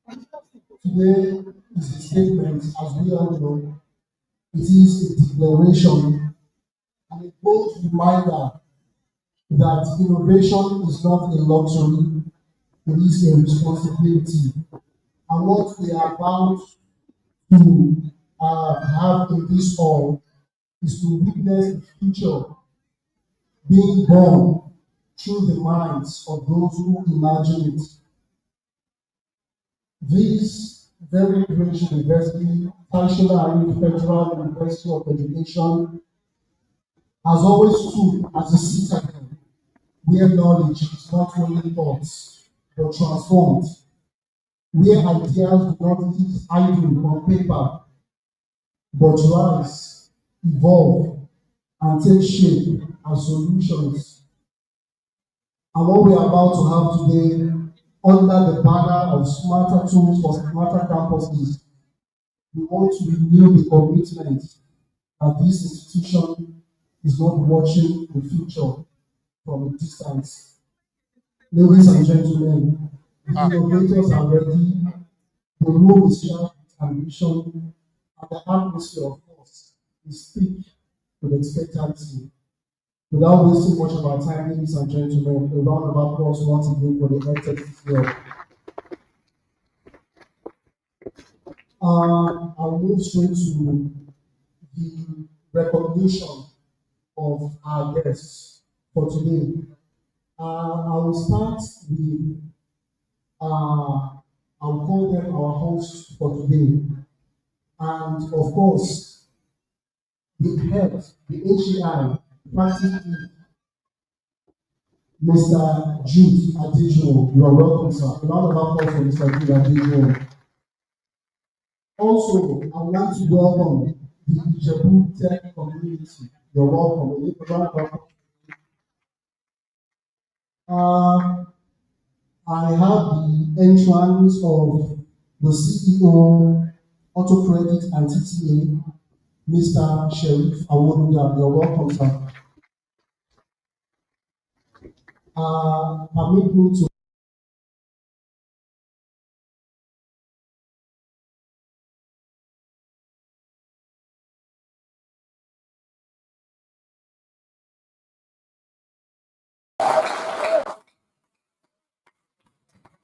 Today is a statement, as we all know. It is a declaration and a bold reminder that innovation is not a luxury, it is a responsibility. And what we are about to have in this hall is to witness the future being born through the minds of those who imagine it. This very great university, National Federal University of Education, has always stood as a citadel where knowledge is not only taught but transformed, where ideas do not sit idle on paper but rise, evolve, and take shape as solutions. And what we are about to have today, under the banner of smarter tools for smarter campuses, we want to renew the commitment that this institution is not watching the future from a distance. Ladies and gentlemen, the innovators are ready, the room is sharp with ambition, and the atmosphere, of course, is thick with expectancy. Without wasting much of our time, ladies and gentlemen, a round of applause once again for the EdTech here. I'll move straight to the recognition of our guests for today. I will start with, I'll call them our hosts for today. And of course, the head, the HEI, practice lead, Mr. Jude Adejumo. You are welcome, sir. A round of applause for Mr. Jude Adejumo. Also, I would like to welcome the Ijebu Tech community. You're welcome. A round of applause. I have the entrance of the CEO, Autocredit and TTA, Mr. Sheriff Awoduya. You're welcome, sir. Permit me to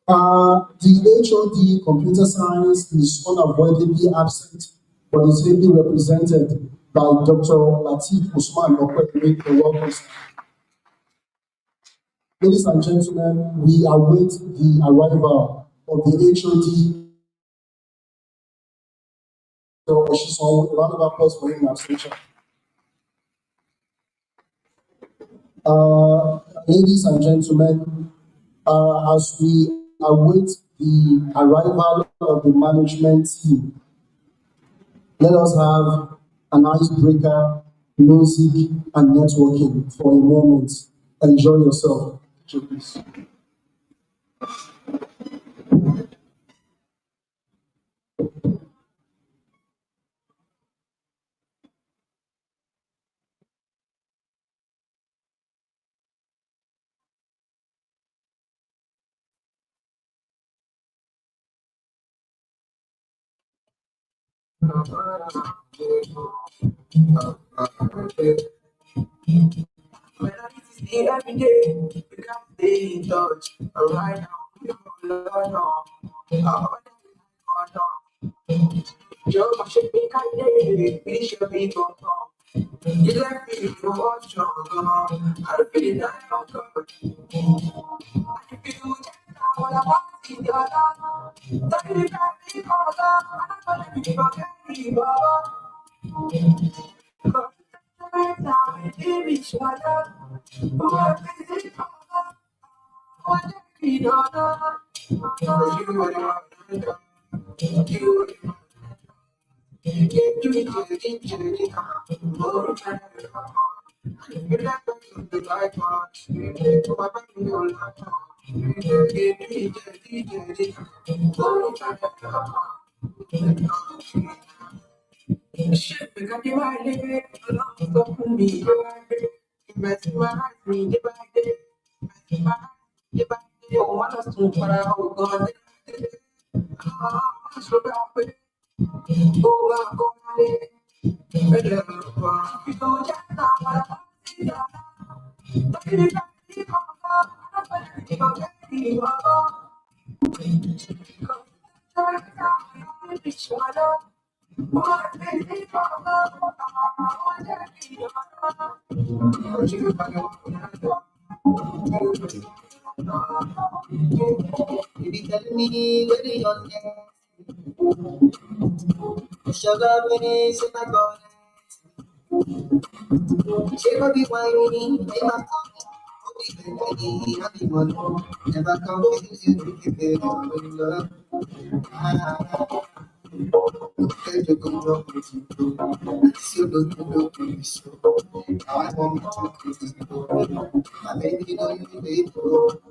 the HOD computer science is unavoidably absent, but is ably represented by Dr. Lateef Usman Okwekwe. Welcome. Ladies and gentlemen, we await the arrival of the HOD. So, a round of applause for him in absentia. Ladies and gentlemen, as we await the arrival of the management team, let us have an icebreaker, music, and networking for a moment. Enjoy yourself. Please. Every day, we can stay in touch. Right now, we don't know. Joe, I should be kind of we should be going on. You left me for what's strong. I feel that I'm covered. I feel what I want in your love. Don't you got me for love? I'm gonna be forgetting you. Right now, we give each other. What is it for love? What is it for love? You are the one. You shit, because you are living along with me. You mess my heart, me, the back day. Oh, I lost to what I hold on. tell me where you're sugar me, say my God. She will be whining, they must happy one. Never confuse you if you don't love. You go drop it. So don't look at me so. I want me to kiss you. My baby, know you need to.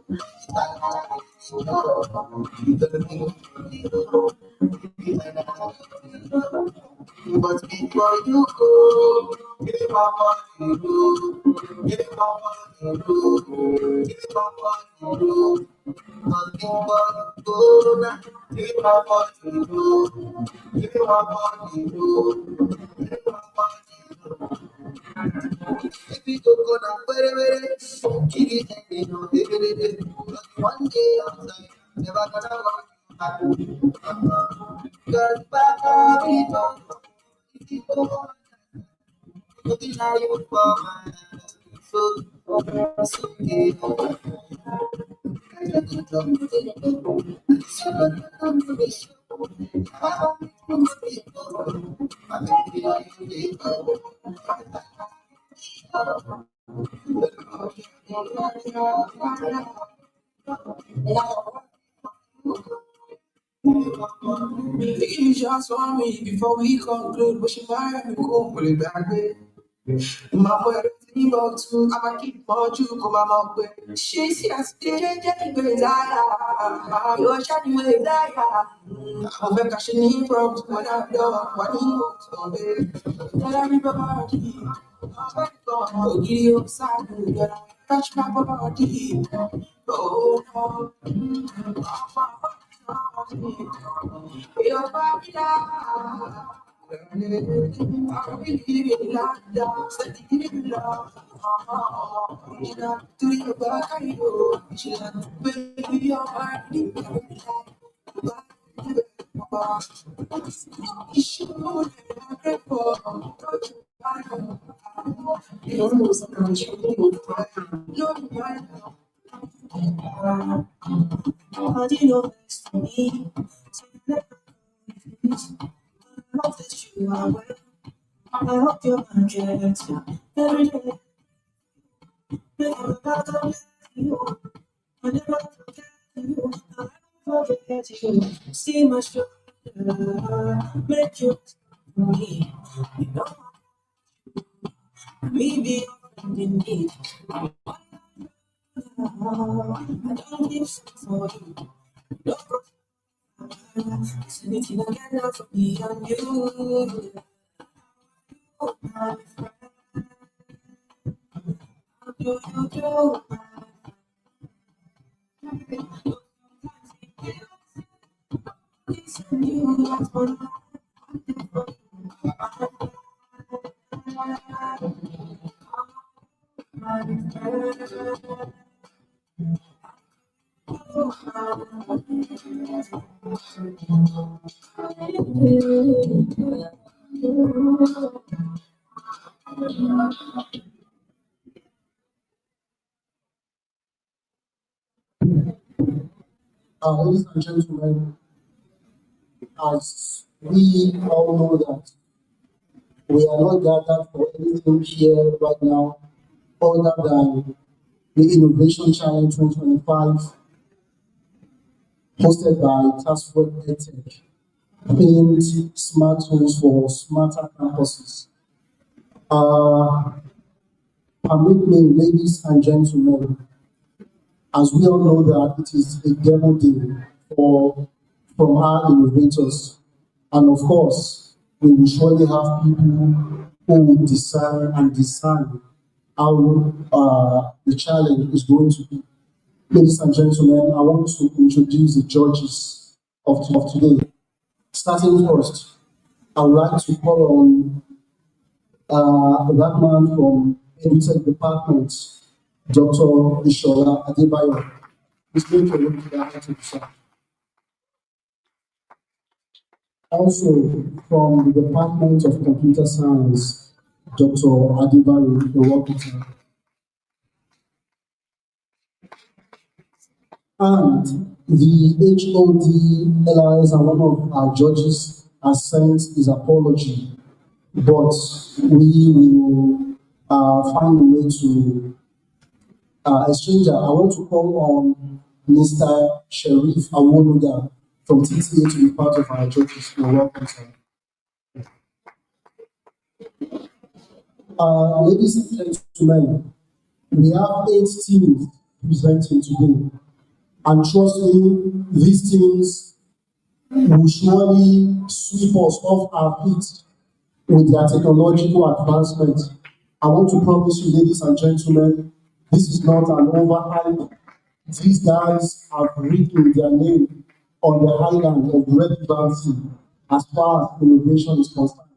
But before you go, give my money room, give my money room, give my money room. But before you go, now, give my money room, give my money room, give my money room. If you go now, give it and you know, baby. One day outside, never gonna want you back. Cause back up, people, looking at you for my so, it's okay. You just want me before we conclude, but she might be cool, put it back there. Mama, everything about you, I'ma keep on you, come on, way. She says, DJ, with Zaya, you're shining with Zaya. I'm back, I should need from what I know, what he wants to be. Tell everybody, oh, give you a sign, you gotta touch my body. Oh, your body, I believe in love, steady in love. You know, to your back, I know. She like, baby, your body, you should know that I'm grateful. You don't know sometimes you no, how do you know best to me? So I hope that you are well. I hope you're not getting every day. Never about to miss you. I never forget you. I never forget you. See my shoulder, make you for me. You know, me be your friend indeed. I don't give for you. No problem. It's anything I get out from me and you. Oh, my friend. Do. You ask for Ladies and gentlemen, as we all know that we are not gathered for anything here right now other than the Innovation Challenge 2025 hosted by TASUED EDTECH, themed smart tools for smarter campuses. Permit me, ladies and gentlemen, as we all know that it is a demo day from our innovators. And of course, we will surely have people who will design how the challenge is going to be. Ladies and gentlemen, I want to introduce the judges of today. Starting first, I would like to call on that man from EdTech Department, Dr. Ishola Adebayo. He's going to look at that. Also, from the Department of Computer Science, Dr. Adebayo Owokita. And the HOD allies and one of our judges has sent his apology, but we will find a way to exchange that. I want to call on Mr. Sharif Awoluga from TTA to be part of our judges. You're welcome, sir. Ladies and gentlemen, we have 8 teams presenting today. And trust me, these teams will surely sweep us off our feet with their technological advancement. I want to promise you, ladies and gentlemen, this is not an overhype. These guys have written their name on the highland of relevancy as far as innovation is concerned.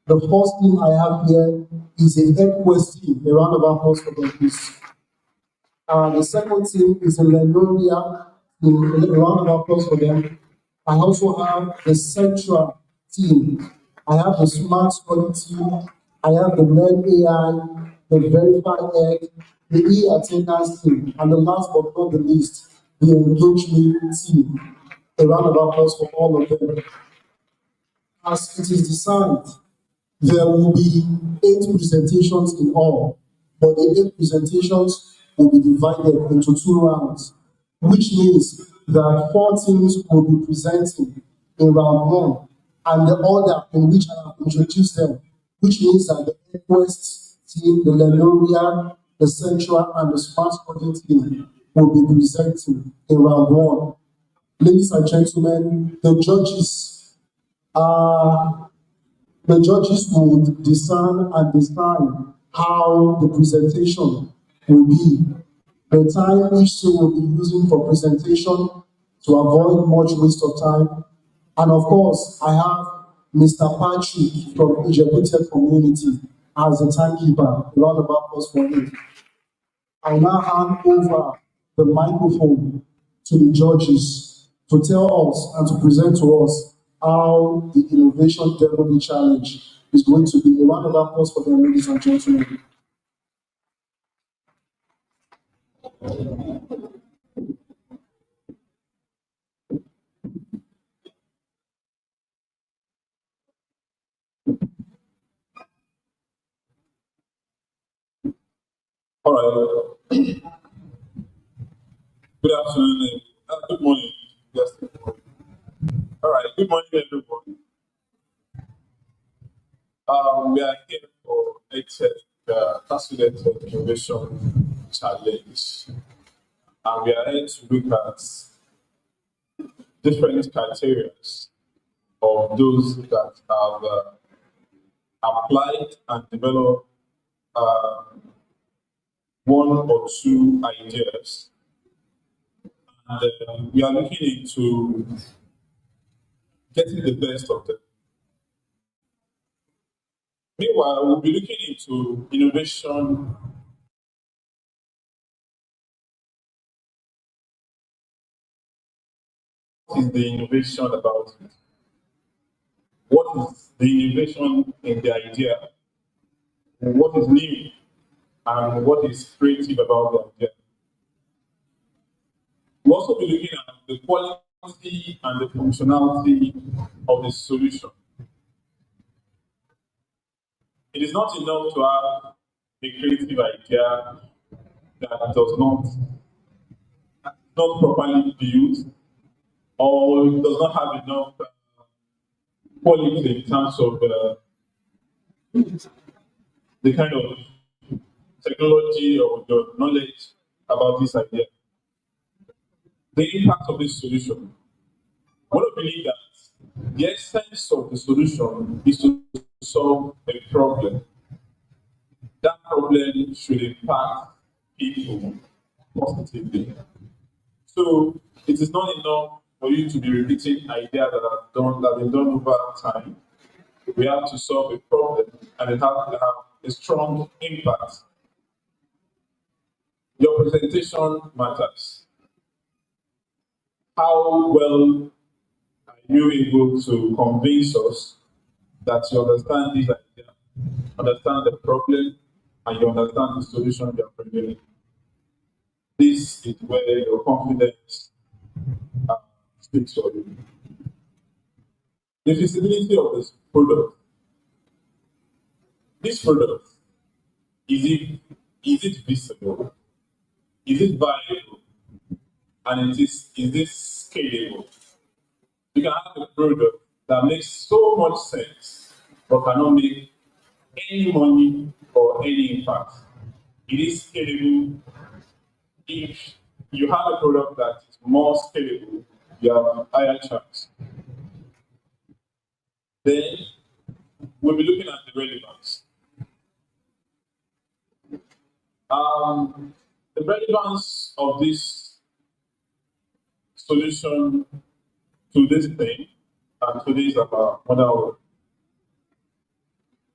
The first team I have here is a EdQuest team. A round of applause for them, please. The second team is a Lenoria. A round of applause for them. I also have the Central team. I have the Smart Study team. I have the Learn AI, the Verify Ed, the e-attendance team, and the last but not the least, the Engage Me team. A round of applause for all of them. As it is designed, there will be 8 presentations in all, but the 8 presentations will be divided into 2 rounds, which means that 4 teams will be presenting in round 1, and the order in which I have introduced them, which means that the EdQuest team, the Lenoria, the Central, and the Smart Study team will be presenting in round 1. Ladies and gentlemen, the judges would discern and design how the presentation will be, the time each team will be using for presentation to avoid much waste of time. And of course, I have Mr. Patrick from Ijebu Tech Community as the timekeeper. A round of applause for him. I now hand over the microphone to the judges to tell us and to present to us how the Innovation Demo Challenge is going to be. A round of applause for them, ladies and gentlemen. All right. Good afternoon. Good morning. Yes. All right. Good morning, everyone. We are here for TASUED EDTECH Innovation Challenge, and we are here to look at different criteria of those that have applied and developed one or two ideas. And we are looking into getting the best of them. Meanwhile, we'll be looking into innovation. What is the innovation about it? What is the innovation in the idea? And what is new? And what is creative about the idea? We'll also be looking at the quality and the functionality of the solution. It is not enough to have a creative idea that does not properly built or does not have enough quality in terms of the kind of technology or the knowledge about this idea. The impact of this solution. I want to believe that the essence of the solution is to solve a problem. That problem should impact people positively. So it is not enough for you to be repeating ideas that have been done over time. We have to solve a problem and it has to have a strong impact. Your presentation matters. How well are you able to convince us that you understand this idea, understand the problem, and you understand the solution you are bringing? This is where your confidence speaks for you. The feasibility of this product. This product, is it visible? Is it viable? And is this scalable? You can have a product that makes so much sense but cannot make any money or any impact. It is scalable. If you have a product that is more scalable, you have a higher chance. Then we'll be looking at the relevance. The relevance of this solution to this thing and to this model.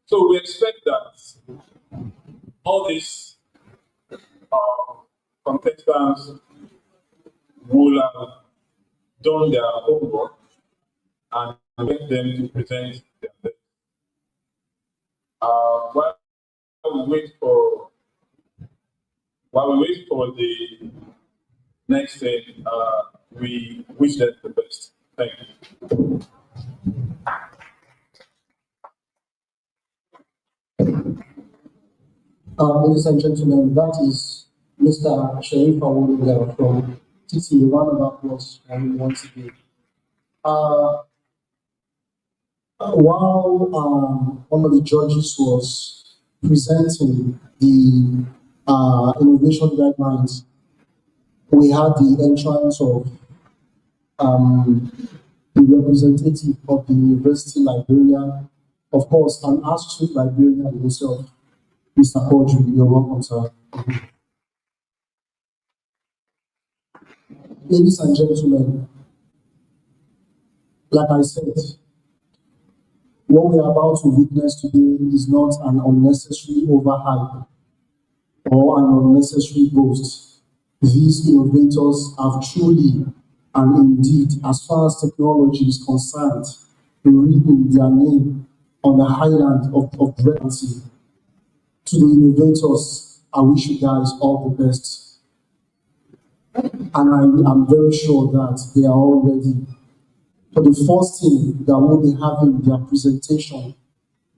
So we expect that all these contestants will have done their homework and get them to present their best. While we wait for the next thing, we wish them the best. Thank you. Ladies and gentlemen, that is Mr. Sharif Awoluga from TT. Round of applause once again. While one of the judges was presenting the innovation guidelines, we had the entrance of the representative of the university librarian, of course, an astute librarian himself, Mr. Audrey. You're welcome, sir. Ladies and gentlemen, like I said, what we are about to witness today is not an unnecessary overhype or an unnecessary boast. These innovators have truly and indeed, as far as technology is concerned, written their name on the highland of relevancy. To the innovators, I wish you guys all the best. And I'm very sure that they are all ready. For the first thing that will be having their presentation,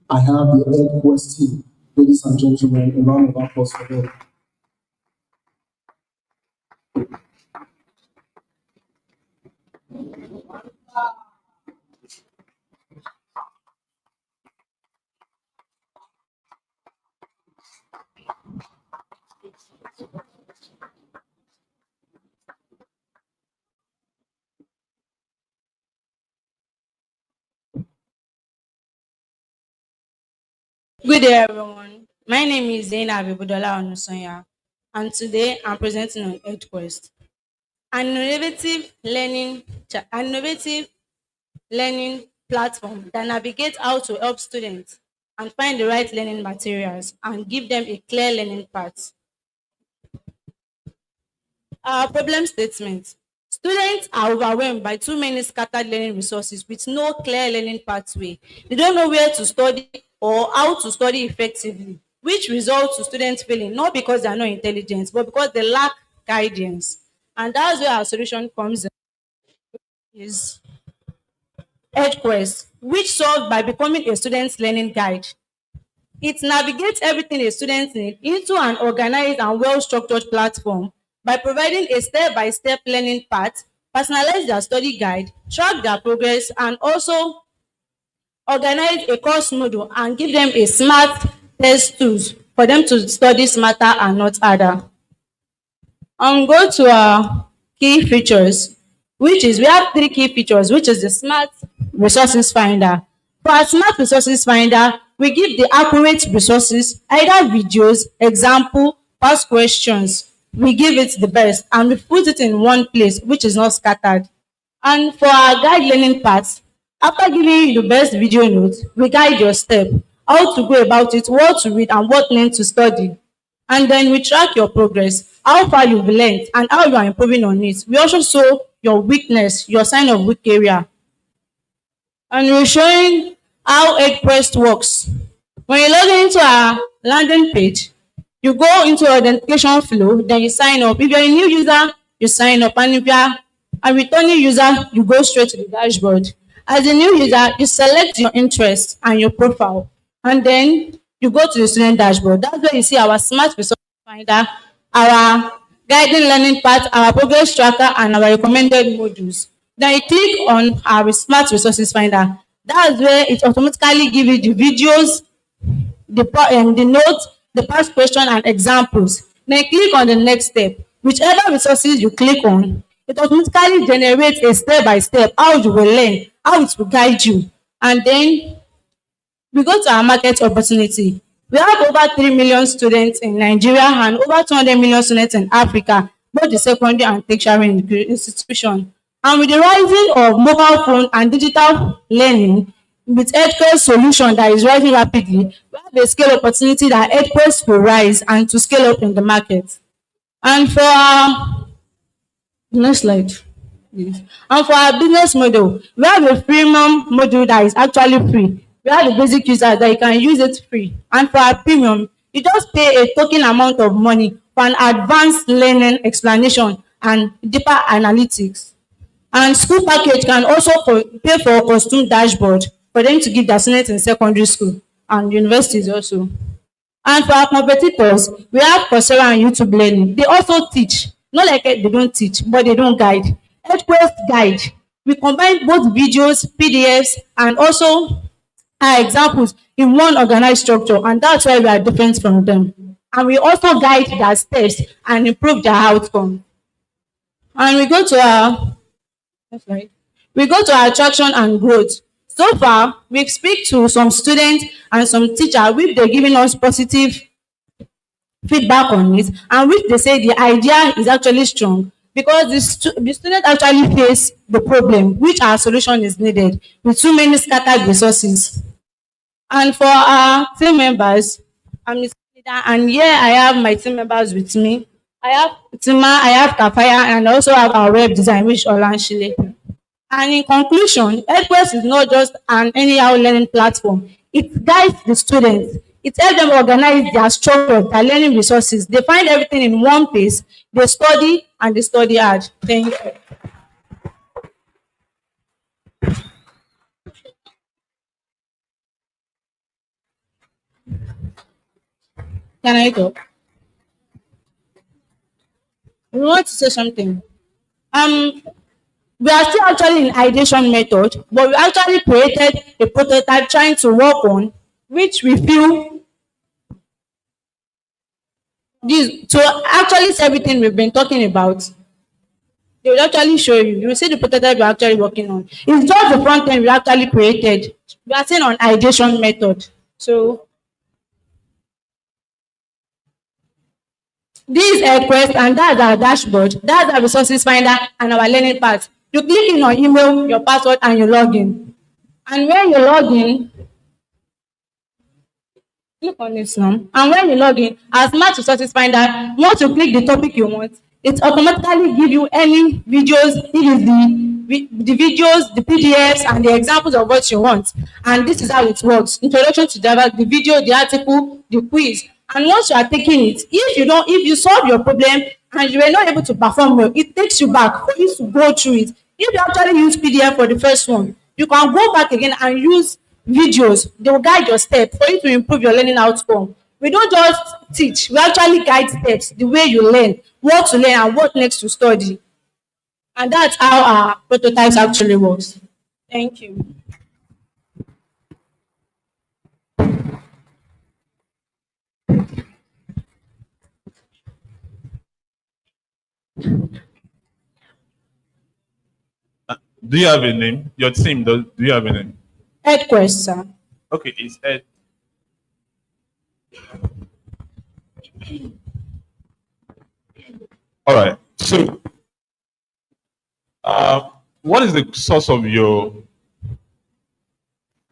I have the EdTech team. Ladies and gentlemen, a round of applause for them. Good day, everyone. My name is Zainab Ibudola Onusonya, and today I'm presenting on EdQuest, an innovative learning platform that navigates how to help students and find the right learning materials and give them a clear learning path. Our problem statement. Students are overwhelmed by too many scattered learning resources with no clear learning pathway. They don't know where to study or how to study effectively, which results to students failing, not because they are not intelligent, but because they lack guidance. And that's where our solution comes in, is EdQuest, which solved by becoming a student's learning guide. It navigates everything a student needs into an organized and well-structured platform by providing a step-by-step learning path, personalize their study guide, track their progress, and also organize a course module and give them a smart test tools for them to study smarter and not harder. Go to our key features, which is we have three key features, which is the Smart Resources Finder. For our Smart Resources Finder, we give the accurate resources, either videos, example, past questions. We give it the best and we put it in one place, which is not scattered. And for our guide learning part, after giving you the best video notes, we guide your step, how to go about it, what to read, and what length to study. And then we track your progress, how far you've learned, and how you are improving on it. We also show your weakness, your sign of weak area, and we're showing how EdQuest works. When you log into our landing page, you go into your authentication flow, then you sign up. If you're a new user, you sign up, and if you're a returning user, you go straight to the dashboard. As a new user, you select your interest and your profile, and then you go to the student dashboard. That's where you see our smart resource finder, our guiding learning path, our progress tracker, and our recommended modules. Then you click on our smart resources finder. That's where it automatically gives you the videos, the notes, the past question, and examples. Then click on the next step. Whichever resources you click on, it automatically generates a step by step how you will learn, how it will guide you. And then we go to our market opportunity. We have over 3 million students in Nigeria and over 200 million students in Africa, both the secondary and tertiary institution. And with the rising of mobile phone and digital learning, with EdQuest solution that is rising rapidly, we have a scale opportunity that EdQuest will rise and to scale up in the market. And for our next slide. Yes. And for our business model, we have a freemium module that is actually free. We have the basic user that you can use it free. And for our premium, you just pay a token amount of money for an advanced learning explanation and deeper analytics. And school package can also pay for a custom dashboard for them to give their students in secondary school and universities also. And for our competitors, we have Coursera and YouTube Learning. They also teach. Not like they don't teach, but they don't guide. EdQuest guide. We combine both videos, PDFs, and also our examples in one organized structure, and that's why we are different from them. And we also guide their steps and improve their outcome. And we go to our that's right. We go to our attraction and growth. So far, we speak to some students and some teachers, which they're giving us positive feedback on it, and which they say the idea is actually strong because the student actually face the problem, which our solution is needed with too many scattered resources. And for our team members, I'm the team leader, and here I have my team members with me. I have Tima, I have Kafaya, and I also have our web design, which is Olanshile. And in conclusion, EdQuest is not just an anyhow learning platform. It guides the students. It helps them organize their structure, their learning resources. They find everything in one place. They study and they study hard. Thank you. Can I go? We want to say something. Um, we are still actually in ideation method, but we actually created a prototype trying to work on, which we feel this to actually see everything we've been talking about. They will actually show you. You will see the prototype we're actually working on. It's just the front end we actually created. We are still on ideation method. So this is EdQuest, and that's our dashboard. That's our resources finder and our learning path. You click in your email, your password, and you log in. And when you log in, click on this now. And when you log in, as Smart Resources Finder, once you click the topic you want, it automatically give you any videos, it is the videos, the PDFs, and the examples of what you want. And this is how it works. Introduction to Java, the video, the article, the quiz. And once you are taking it, if you solve your problem and you were not able to perform well, it takes you back for you to go through it. If you actually use PDF for the first one, you can go back again and use videos. They will guide your step for you to improve your learning outcome. We don't just teach, we actually guide steps, the way you learn, what to learn and what next to study. And that's how our prototypes actually works. Thank you. Do you have a name? Your team, do you have a name? EdQuest, sir. Okay, it's Ed. All right. So, what is the source of your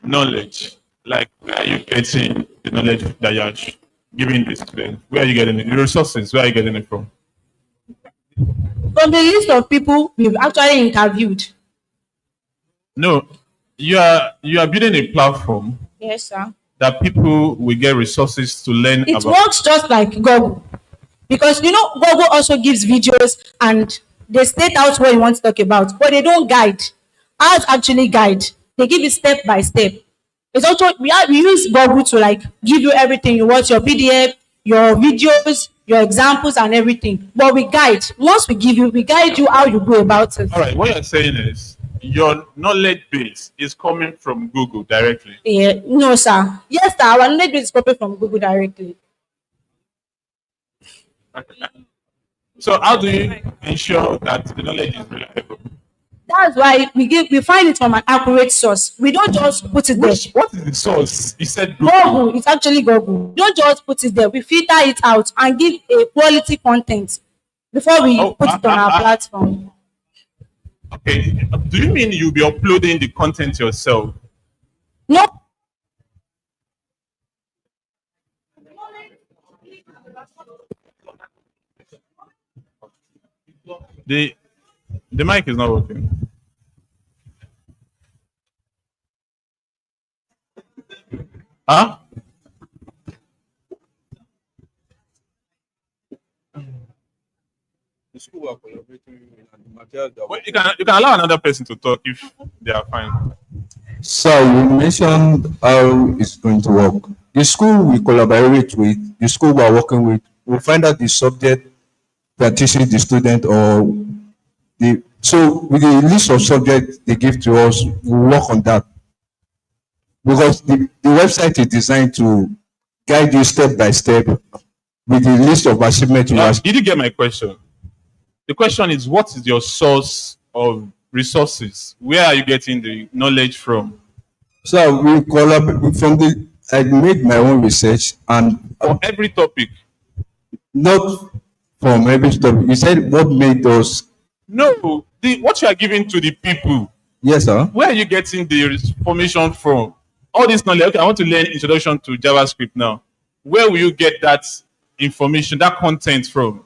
knowledge? Like, where are you getting the knowledge that you are giving the students? Where are you getting it? The resources, where are you getting it from? From the list of people we've actually interviewed. No, you are building a platform Yes, sir. that people will get resources to learn It about. works just like Google. Because you know, Google also gives videos and they state out what you want to talk about, but they don't guide. Ours actually guide. They give it step by step. It's also we use Google to like give you everything you want, your PDF, your videos, your examples and everything. But we guide. Once we guide you how you go about it. All right, what you're saying is your knowledge base is coming from Google directly. Yeah, no, sir. Yes, sir. Our knowledge base is copied from Google directly. So how do you ensure that the knowledge is reliable? That's why we find it from an accurate source. We don't just put it there. What is the source? You said Google. Google, it's actually Google. We don't just put it there. We filter it out and give a quality content before we put it on our platform. Okay. Do you mean you'll be uploading the content yourself? No. The mic is not working. Huh? The school are collaborating with the material that Well, you can allow another person to talk if they are fine. So you mentioned how it's going to work. The school we collaborate with, the school we are working with, will find out the subject that teaching the student or the so with the list of subjects they give to us, we work on that. Because the website is designed to guide you step by step with the list of achievements you ask. Did you get my question? The question is, what is your source of resources? Where are you getting the knowledge from? So we collaborate from I made my own research and For every topic. not from every topic. You said what made us. No, what you are giving to the people. Yes, sir. Where are you getting the information from? All this knowledge. Okay, I want to learn introduction to JavaScript now. Where will you get that information, that content from?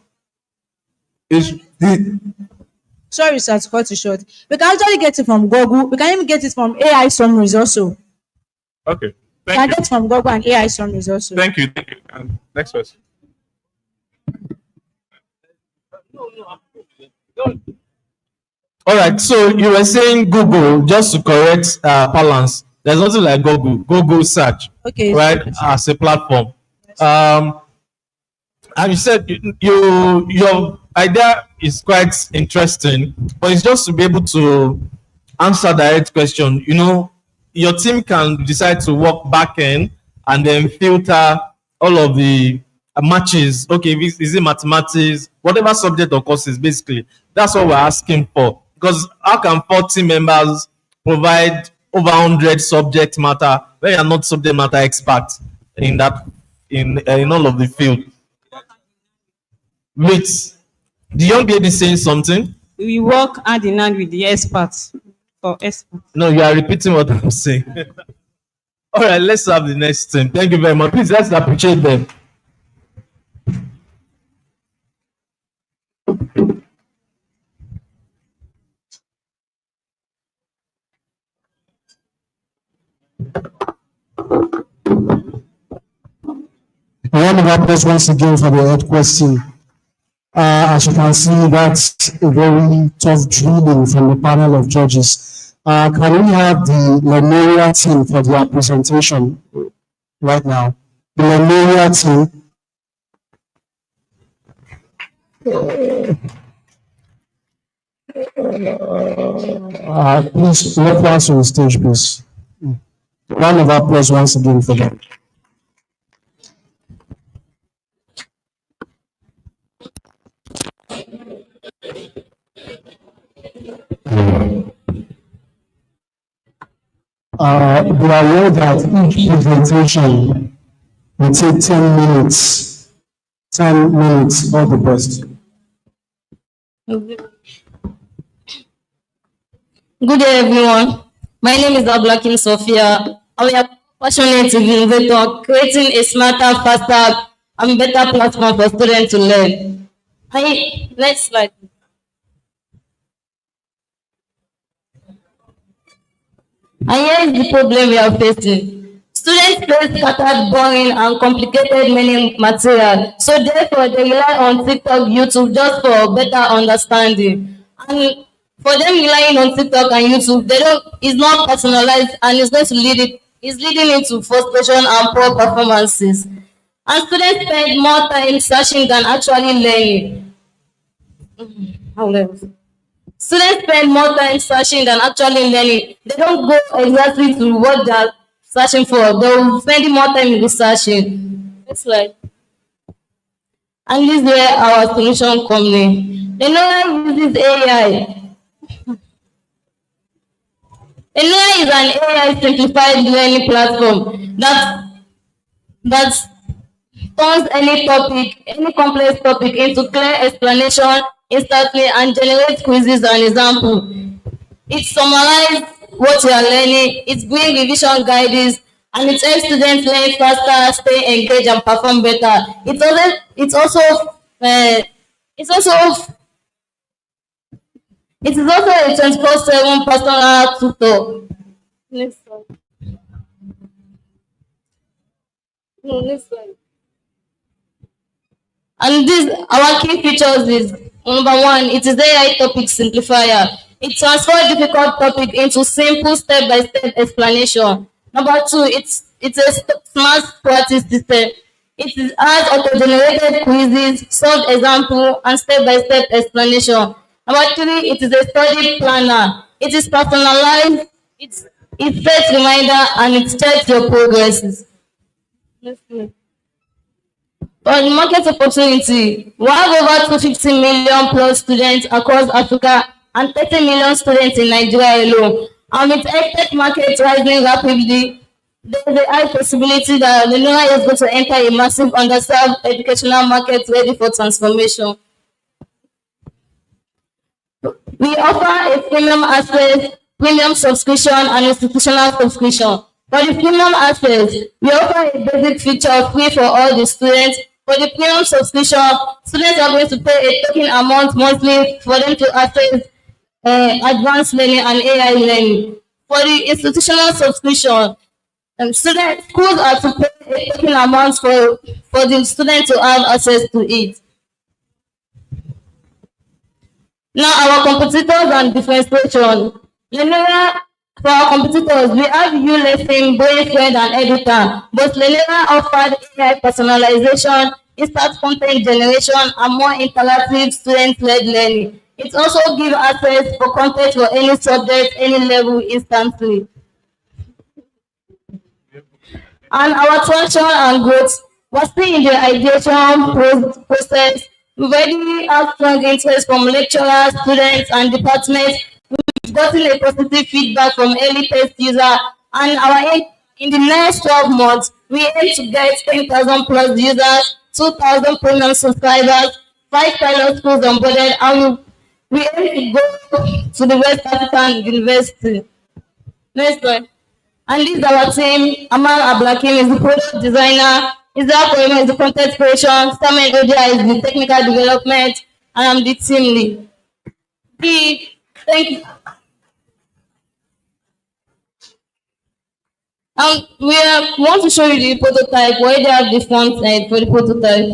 Sorry, sir, to cut you short. We can actually get it from Google. We can even get it from AI summaries also. Okay. We can get it from Google and AI summaries also. Thank you. And next question. All right, so you were saying Google, just to correct balance. There's nothing like Google search, Okay. right, as a platform. And you said your idea is quite interesting, but it's just to be able to answer direct question. You know, your team can decide to work back end and then filter all of the matches. Okay, is it mathematics, whatever subject or courses, basically. That's what we're asking for. Because how can 40 members provide over 100 subject matter when you're not subject matter expert in that in all of the field? Wait, the young lady saying something? We work hand in hand with the experts for experts. No, you are repeating what I'm saying. All right, let's have the next thing. Thank you very much. Please, let's appreciate them. Round of applause once again for the third question. As you can see, that's a very tough drilling from the panel of judges. Can we have the Lemuria team for their presentation right now? The Lemuria team. Please, welcome us on the stage, please. Round of applause once again for them. Be aware that each presentation will take 10 minutes. 10 minutes, all the best. Good day, everyone. My name is Ablakim Sophia. We are passionate innovator, creating a smarter, faster, and better platform for students to learn. Next slide. And here is the problem we are facing. Students face scattered, boring, and complicated many material. So therefore, they rely on TikTok, YouTube just for better understanding. And for them relying on TikTok and YouTube, they don't. It's not personalized, and it's going to it's leading into frustration and poor performances. And students spend more time searching than actually learning. However. Students spend more time searching than actually learning. They don't go exactly to what they're searching for. They'll spend more time researching. Next slide. And this is where our solution comes in. The learner uses AI. A learner is an AI simplified learning platform that turns any topic, any complex topic into clear explanation instantly and generates quizzes and examples. It summarizes what you are learning, it brings revision guides, and it helps students learn faster, stay engaged, and perform better. Uh, it's also it is also a 24/7 personal tutor. Next slide. No, next slide. And these our key features is number one, it is AI topic simplifier. It transfers difficult topic into simple step-by-step explanation. Number two, it's a smart practice system. Has auto-generated quizzes, solved example, and step-by-step explanation. Number three, it is a study planner. It is personalized, it sets reminder, and it checks your progresses. Let's see. On the market opportunity, we have over 250 million plus students across Africa and 30 million students in Nigeria alone. And with EdTech market rising rapidly, there is a high possibility that Nigeria is going to enter a massive underserved educational market ready for transformation. We offer a premium access, premium subscription, and institutional subscription. For the premium access, we offer a basic feature free for all the students. For the premium subscription, students are going to pay a token amount monthly for them to access advanced learning and AI learning. For the institutional subscription, schools are to pay a token amount for the students to have access to it. Now, our competitors and differentiation. Lenera, for our competitors, we have ULesson, Boyfriend, and Editor. But Lenera offered AI personalization, instant content generation, and more interactive student-led learning. It also gives access for content for any subject, any level instantly. And our traction and growth, we're still in the ideation process. We already have strong interest from lecturers, students, and departments. We've gotten a positive feedback from early test users, and our aim in the next 12 months, we aim to get 10,000 plus users, 2,000 premium subscribers, 5 pilot schools onboarded, and we aim to go to the West African University. Next one. And this is our team. Amal Ablakim is the product designer. Isaac Koyema is the content creation. Samuel Odia is the technical development. And I'm the team lead. Thank you. We want to show you the prototype where they have the font for the prototype.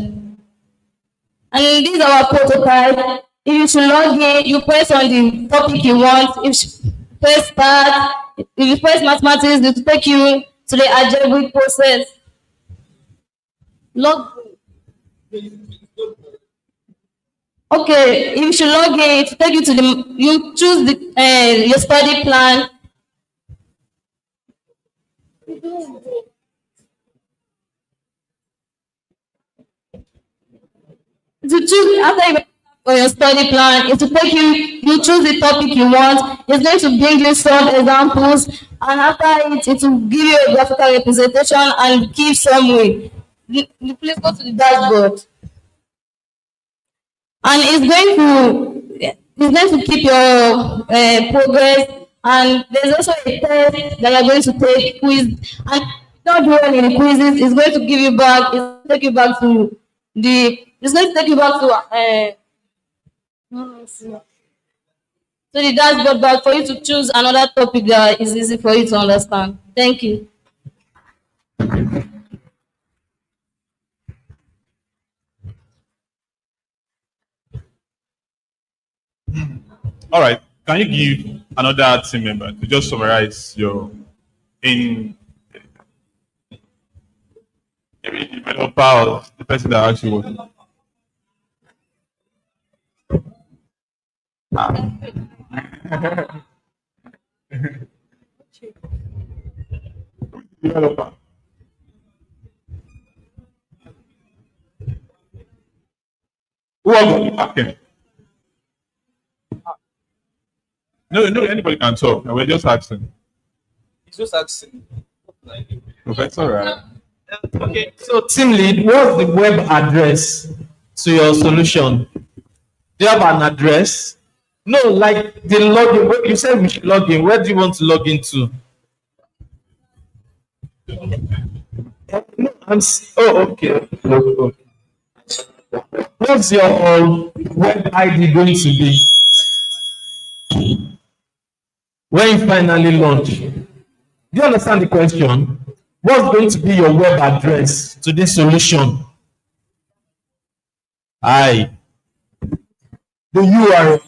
And this is our prototype. If you should log in, you press on the topic you want. If you press start, if you press mathematics, it will take you to the algebraic process. Okay, if you should log in, it will take you to you choose your study plan. To choose after you for your study plan, it will take you choose the topic you want. It's going to bring you some examples, and after it will give you a graphical representation and key summary. Please go to the dashboard. And it's going to keep your progress And there's also a test that you're going to take quiz, and not do well in the quizzes, it's going to give you back, it's going to take you back to it's going to take you back to the dashboard back for you to choose another topic that is easy for you to understand. Thank you. All right. Can you give another team member to just summarize your in maybe developer or the person that actually working? Developer. Who are going backend? No, anybody can talk. We're just asking. It's just asking. Professor, right? Okay, so team lead, what's the web address to your solution? Do you have an address? No, like the login. You said we should log in. Where do you want to log into? No, okay. Okay. What's your web ID going to be when you finally launch? Do you understand the question? What's going to be your web address to this solution? The URL.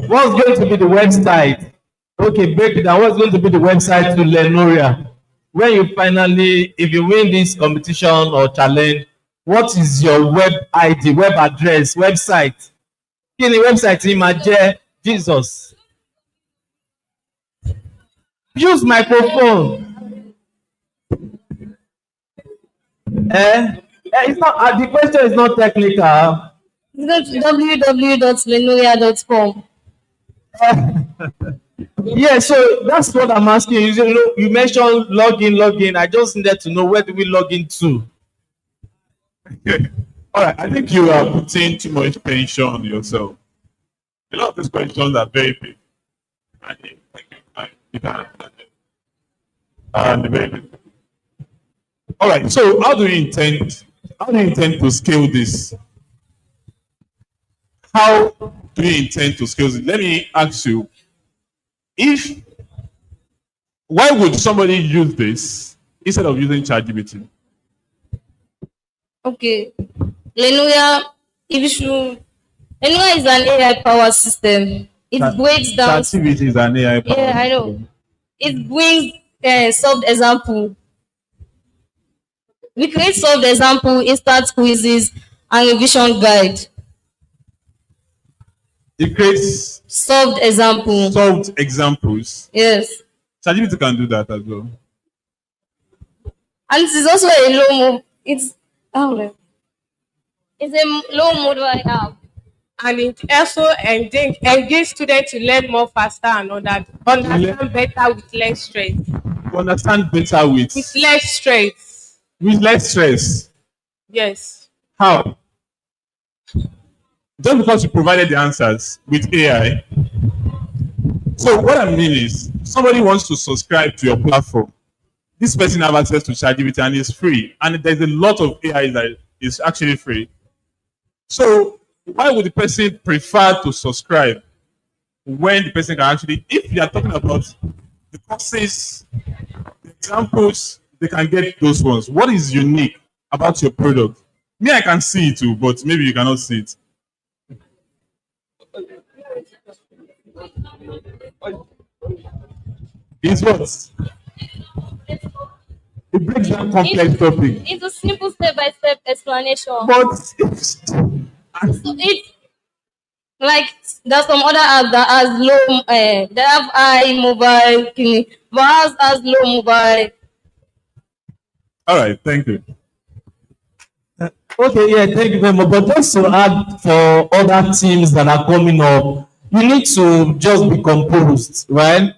What's going to be the website? Okay, break it down. What's going to be the website to Lenoria? When you finally, if you win this competition or challenge, what is your web ID, web address, website? Kí ni website yìí máa jẹ́? Jesus. Use microphone. It's not. The question is not technical. Go to www.lenoria.com. Yeah, so that's what I'm asking you. You mentioned login. I just needed to know, where do we log into? Okay. All right. I think you are putting too much tension on yourself. A lot of these questions are very big. Very big. All right. So how do you intend to scale this? How do you intend to scale it? Let me ask you, why would somebody use this instead of using ChatGPT? Okay. Lenoria is an AI power system. It breaks down. ChatGPT is an AI power Yeah, I know. It brings solved example. We create solved example, instant quizzes, and revision guide. It creates Solved examples. Yes. ChatGPT can do that as well. And it is also a low it's a low mobile app. And it also engage students to learn more faster and understand better with less stress. Understand better with less stress. With less stress. Yes. How? Just because you provided the answers with AI. So what I mean is, somebody wants to subscribe to your platform. This person has access to ChatGPT and it's free. And there's a lot of AI that is actually free. So why would the person prefer to subscribe when the person can actually, if you are talking about the courses, the examples, they can get those ones. What is unique about your product? Me, I can see it too, but maybe you cannot see it. It's what? It breaks down complex topic. It's a simple step-by-step explanation. But it's like there's some other apps that has low, they have high mobile, but has low mobile. All right, thank you. Okay, yeah, thank you very much. But just to add for other teams that are coming up, you need to just be composed, right?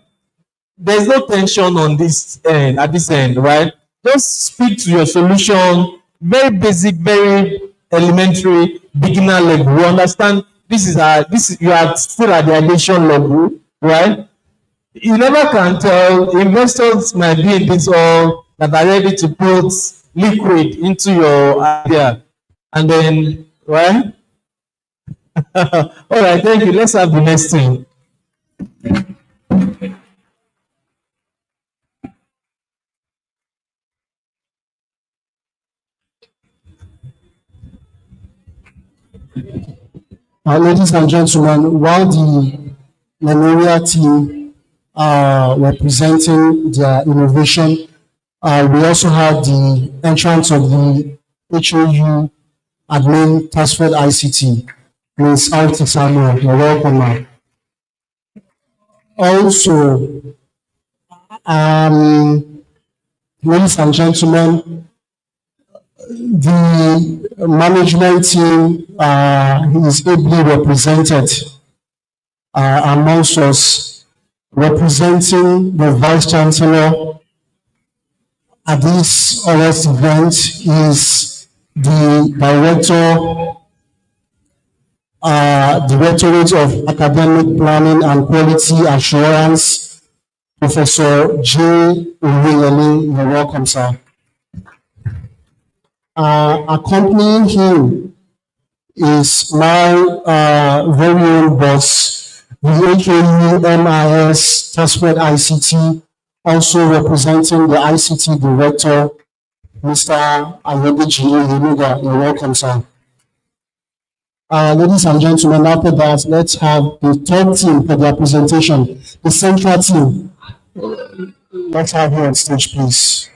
There's no tension on this end, at this end, right? Just speak to your solution, very basic, very elementary, beginner level. You understand you are still at the ideation level. right? You never can tell. Investors might be in this all that are ready to put liquid into your idea, and then, right? All right, thank you. Let's have the next thing. Ladies and gentlemen, while the Memoria team were presenting their innovation, we also had the entrance of the HOU admin TASUED ICT, Ms. Artie Samuel. You're welcome, ma'am. Also, ladies and gentlemen, the management team is ably represented amongst us, representing the Vice Chancellor at this August event is the Directorate of Academic Planning and Quality Assurance, Professor J. Uyeyemi. You're welcome, sir. Accompanying him is my very own boss, the HAU MIS TASUED ICT, also representing the ICT Director, Mr. Ayodeji Oyenuga. You're welcome, sir. Ladies and gentlemen, after that, let's have the third team for their presentation, the central team. Let's have you on stage, please.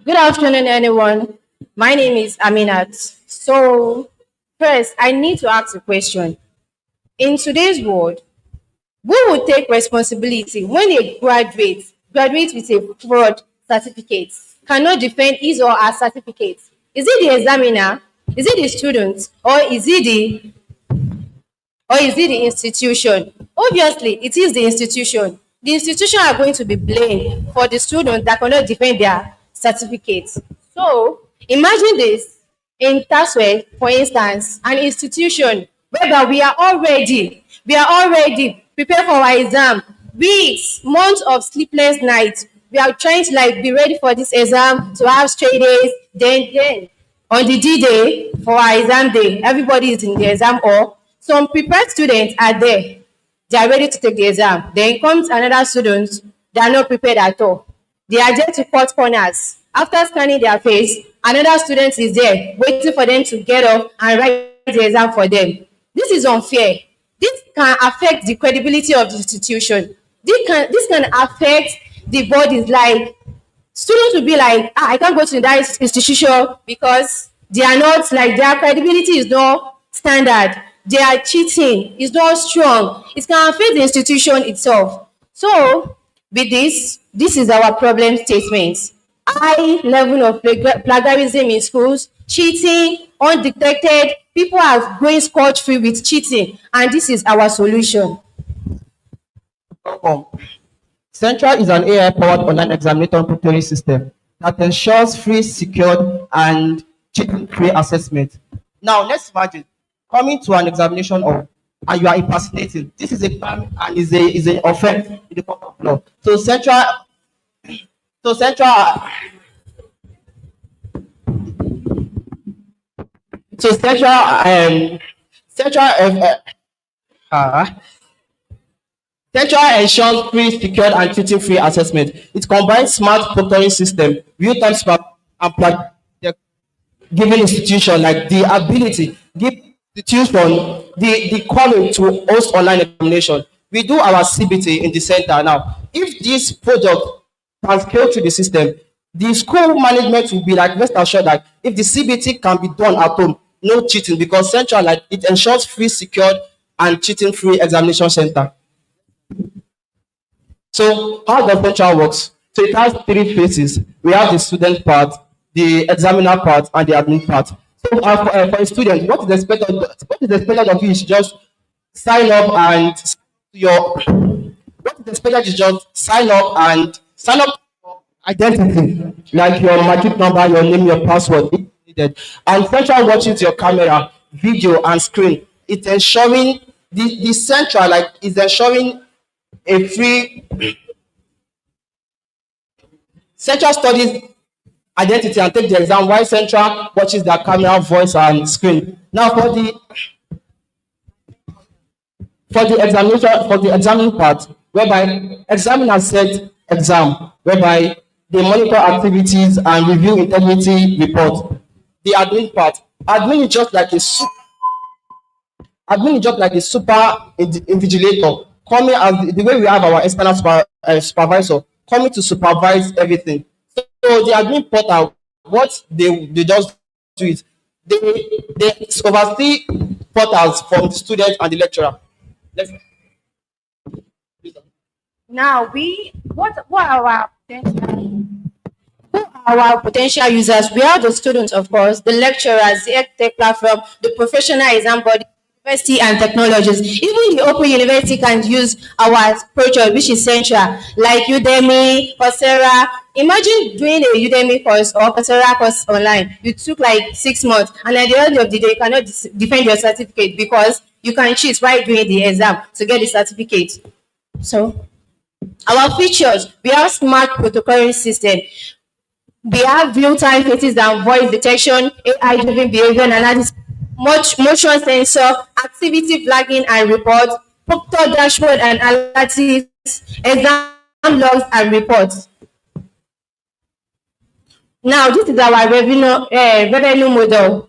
Good afternoon, anyone. My name is Aminat. So, first, I need to ask a question. In today's world, who would take responsibility when a graduates with a fraud certificate, cannot defend his or her certificate? Is it the examiner? Is it the student? Or is it the institution? Obviously, it is the institution. The institution are going to be blamed for the students that cannot defend their certificates. So, imagine this in TASUED, for instance, an institution whereby we are already prepared for our exam, weeks, months of sleepless nights. We are trying to be ready for this exam, to have straight days, then on the D-Day for our exam day, everybody is in the exam hall. Some prepared students are there. They are ready to take the exam. Then comes another student. They are not prepared at all. They are there to cut corners. After scanning their face, another student is there waiting for them to get up and write the exam for them. This is unfair. This can affect the credibility of the institution. This can affect the bodies. Like, students will be like, I can't go to that institution because they are not, their credibility is not standard. They are cheating. It's not strong. It can affect the institution itself. So, with this is our problem statement. High level of plagiarism in schools, cheating, undetected. People are going scot-free with cheating, and this is our solution. Central is an AI-powered online examination tutoring system that ensures free, secured, and cheating-free assessment. Now, let's imagine coming to an examination hall and you are impersonating. This is a crime and is a offense in the court of law. So Central, so Central, so Central, Central ensures free, secured, and cheating-free assessment. It combines smart proctoring system, real-time and giving institution like the ability, give institution the calling to host online examination. We do our CBT in the center now. If this product can scale through the system, the school management will be like, rest assured that if the CBT can be done at home, no cheating, because Central, it ensures free, secured, and cheating-free examination center. So how does central works? So it has three phases. We have the student part, the examiner part, and the admin part. So for a student, what is expected of you is just sign up and your what is expected is just sign up your identity, like your matric number, your name, your password, if needed. And central watches your camera, video, and screen. It's ensuring the central like is ensuring a free central studies identity and take the exam while central watches their camera, voice, and screen. Now for the examination for the examining part, whereby examiners set exam, whereby they monitor activities and review integrity report. The admin part, admin is just like a super invigilator coming as the way we have our external supervisor coming to supervise everything. So the admin portal, what they just do is they oversee portals from the student and the lecturer. Let's, Now, what are our potential? Who are our potential users? We are the students, of course, the lecturers, the EdTech platform, the professional exam body, university and technologies. Even the Open University can use our project, which is central, like Udemy, Coursera. Imagine doing a Udemy course or Coursera course online. You took like 6 months, and at the end of the day, you cannot defend your certificate because you can cheat while doing the exam to get the certificate. So, our features, we have smart protocoling system. We have real-time faces and voice detection, AI-driven behavior analysis, motion sensor, activity flagging and report, proctor dashboard and analytics, exam logs and reports. Now, this is our revenue model.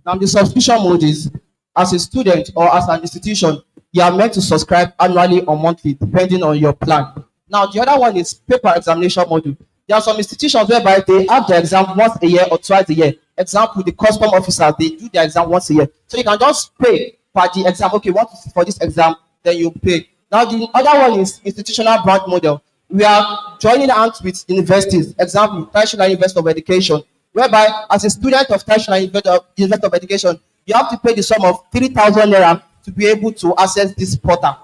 now the subscription mode is as a student or as an institution, you are meant to subscribe annually or monthly depending on your plan. Now the other one is paper examination module. There are some institutions whereby they have their exam once a year or twice a year. Example, the custom officers, they do their exam once a year. So you can just pay for the exam. Okay, want to sit for this exam, then you pay. Now the other one is institutional branch model. We are joining hands with universities. Example, National University of Education, whereby as a student of National University of Education, you have to pay the sum of 3,000 naira to be able to access this portal.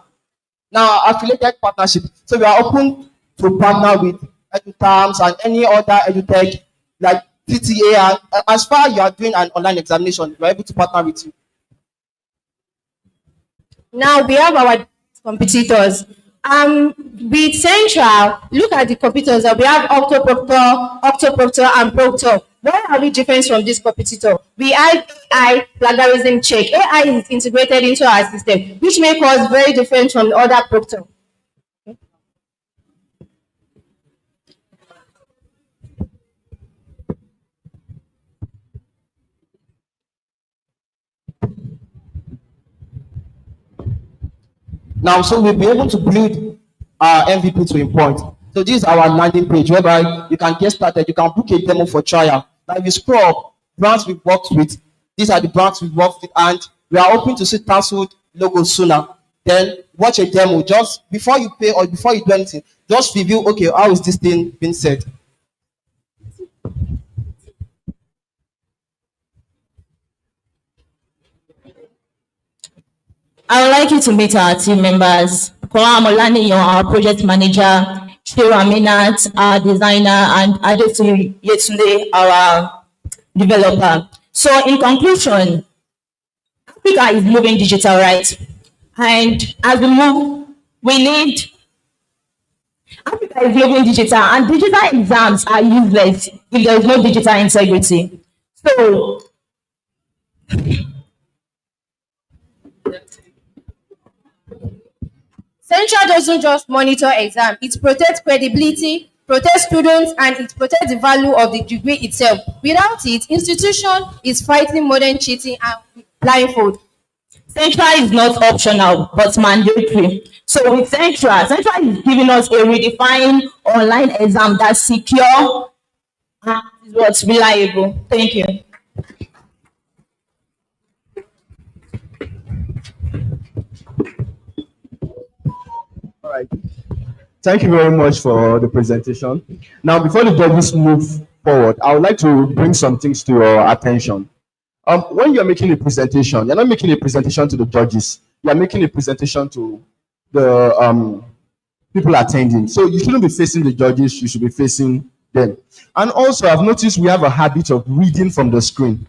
Now, affiliated partnership. So we are open to partner with EduTerms and any other EduTech like TTA. And as far as you are doing an online examination, we are able to partner with you. Now we have our competitors. With Central, look at the competitors. We have Octoproctor, and Proctor. Why are we different from this competitor? We have AI plagiarism check. AI is integrated into our system, which makes us very different from the other Proctor. Now, so we'll be able to build our MVP to a point. So this is our landing page whereby you can get started. You can book a demo for trial. Now, if you scroll up, brands we've worked with, these are the brands we've worked with, and we are hoping to see TASUED logo sooner. Then watch a demo just before you pay or before you do anything. Just review, okay, how is this thing being said? I would like you to meet our team members. Kola Molani, our project manager, Shira Minat, our designer, and Adetu Yetunde, our developer. So in conclusion, Africa is moving digital, right? And as we move, we need Africa is moving digital, and digital exams are useless if there is no digital integrity. So Central doesn't just monitor exam, it protects credibility, protects students, and it protects the value of the degree itself. Without it, institution is fighting modern cheating and blindfold. Central is not optional but mandatory. So with Central is giving us a redefined online exam that's secure and is what's reliable. Thank you. All right. Thank you very much for the presentation. Now, before the judges move forward, I would like to bring some things to your attention. When you're making a presentation, you're not making a presentation to the judges. You're making a presentation to the people attending. So you shouldn't be facing the judges. You should be facing them. And also, I've noticed we have a habit of reading from the screen.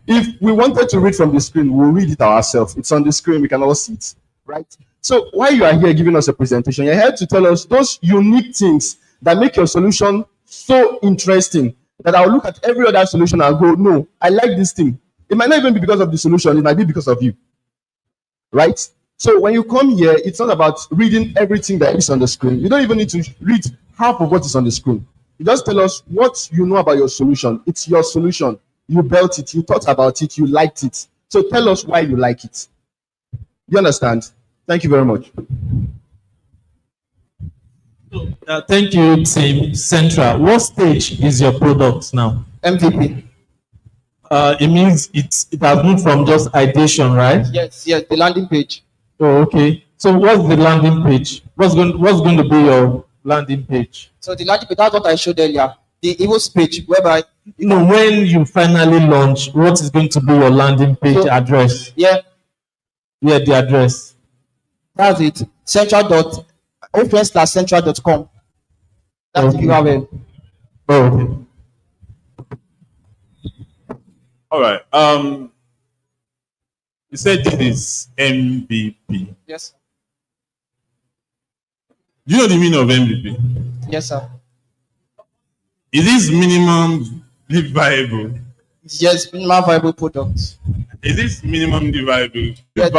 If we wanted to read from the screen, we'll read it ourselves. It's on the screen. We can all see it, right? So while you are here giving us a presentation, you're here to tell us those unique things that make your solution so interesting that I'll look at every other solution and go, no, I like this thing. It might not even be because of the solution. It might be because of you, right? So when you come here, it's not about reading everything that is on the screen. You don't even need to read half of what is on the screen. You just tell us what you know about your solution. It's your solution. You built it. You thought about it. You liked it. So tell us why you like it. You understand? Thank you very much. Thank you, Team Central. What stage is your product now? MVP. It means it has moved from just ideation, right? Yes, the landing page. Oh, okay. So what's the landing page? What's going to be your landing page? So the landing page, that's what I showed earlier. The EVOS page, whereby when you finally launch, what is going to be your landing page address? Yeah, the address. That's it. Central.ofn/central.com. That's the URL. Oh, okay. All right. You said this is MVP. Yes. Do you know the meaning of MVP? Yes, sir. Is this minimum viable? Yes, minimum viable product. Is this minimum viable? Yes.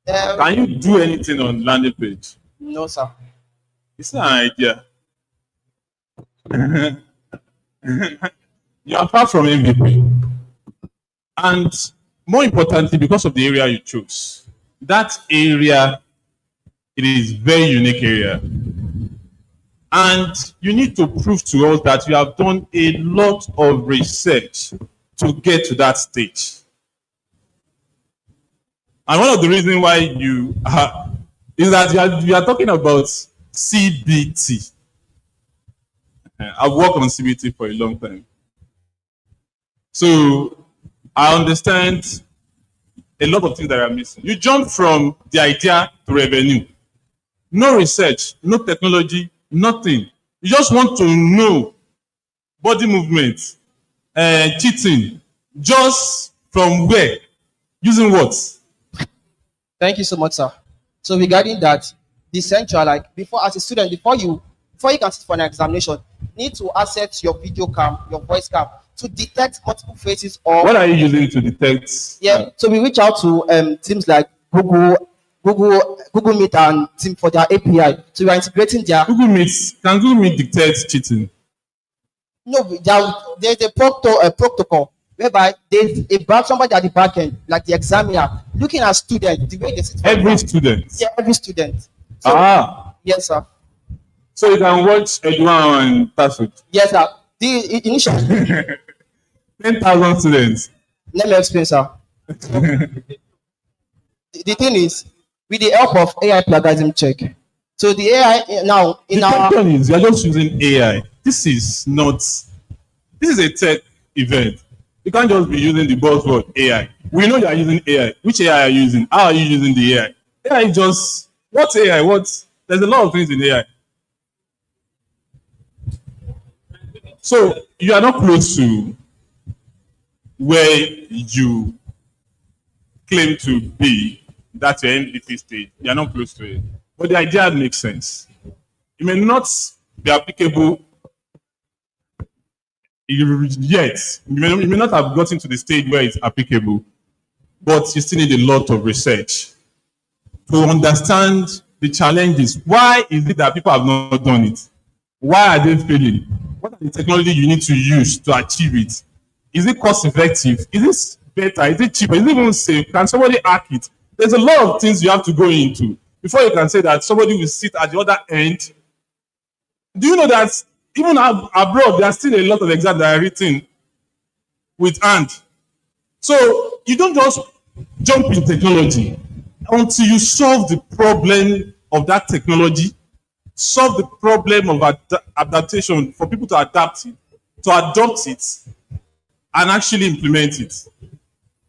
Can you do anything on landing page? No, sir. It's not an idea. You are far from MVP. And more importantly, because of the area you chose, that area, it is very unique area. And you need to prove to us that you have done a lot of research to get to that stage. And one of the reasons why you are is that you are talking about CBT. I've worked on CBT for a long time. So I understand a lot of things that are missing. You jump from the idea to revenue. No research, no technology, nothing. You just want to know body movement, cheating, just from where? Using what? Thank you so much, sir. So regarding that, the central, like before as a student, before you can sit for an examination, need to access your video cam, your voice cam to detect multiple faces or what are you using to detect? Yeah, so we reach out to teams like Google Meet and team for their API. So we are integrating their Google Meet. Can Google Meet detect cheating? No, there's a protocol whereby there's somebody at the back end, like the examiner, looking at students, the way they sit. Every student? Yeah, every student. So, yes, sir. So you can watch Edouard and TASUED? Yes, sir. The initial 10,000 students. Let me explain, sir. The thing is, with the help of AI plagiarism check. So the AI now in the question is, you are just using AI. This is a tech event. You can't just be using the buzzword AI. We know you are using AI. Which AI are you using? How are you using the AI? AI is just, what's AI? There's a lot of things in AI. So you are not close to where you claim to be. That's your MVP stage. You are not close to it. But the idea makes sense. It may not be applicable yet. You may not have gotten to the stage where it's applicable, but you still need a lot of research to understand the challenges. Why is it that people have not done it? Why are they failing? What are the technology you need to use to achieve it? Is it cost effective? Is it better? Is it cheaper? Is it even safe? Can somebody hack it? There's a lot of things you have to go into before you can say that somebody will sit at the other end. Do you know that even abroad, there are still a lot of exams that are written with hand? So you don't just jump in technology until you solve the problem of that technology. solve the problem of adaptation for people to adapt it, to adopt it, and actually implement it.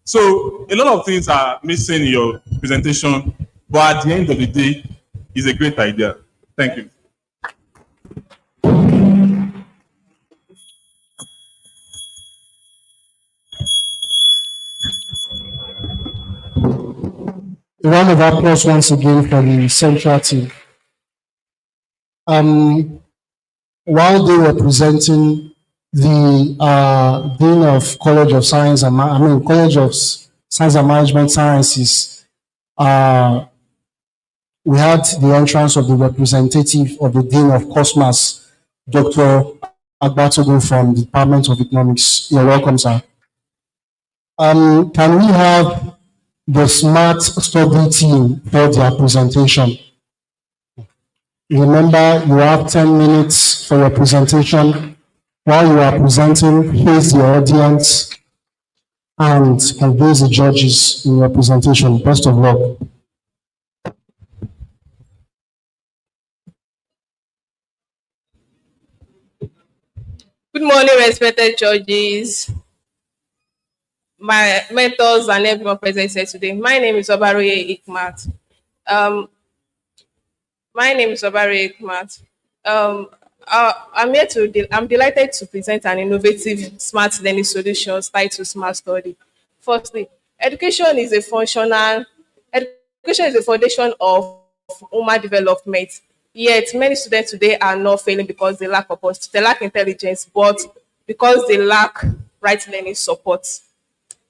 So a lot of things are missing in your presentation, but at the end of the day, it's a great idea. Thank you. A round of applause once again for the central team. While they were presenting, the Dean of College of Science and College of Science and Management Sciences, we had the entrance of the representative of the Dean of Cosmas, Dr. Agbatogo from the Department of Economics. You're welcome, sir. Can we have the Smart Study team for their presentation? Remember, you have 10 minutes for your presentation. While you are presenting, face the audience and convince the judges in your presentation. Best of luck. Good morning, respected judges, my mentors, and everyone present here today. My name is Obaroye Ikmat. I'm delighted to present an innovative smart learning solutions titled Smart Study. Firstly, education is a foundation of human development. Yet many students today are not failing because they lack intelligence, but because they lack right learning support.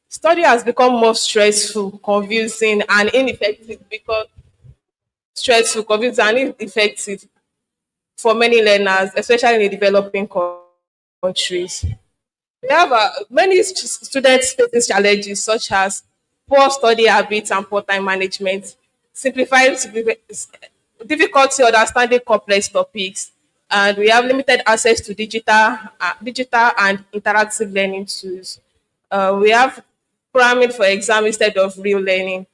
Study has become more stressful, confusing, and ineffective for many learners, especially in the developing countries. We have many students facing challenges such as poor study habits and poor time management, difficulty understanding complex topics, and we have limited access to digital and interactive learning tools. We have cramming for exam instead of real learning.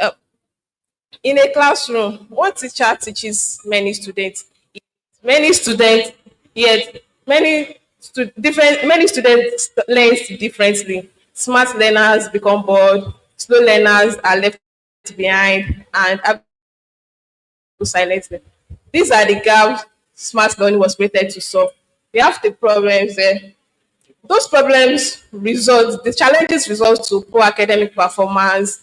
Uh, in a classroom, one teacher teaches many students, yet many students learn differently. Smart learners become bored, slow learners are left behind, and silently. These are the gaps smart learning was created to solve. We have the problems there. Those the challenges result to poor academic performances,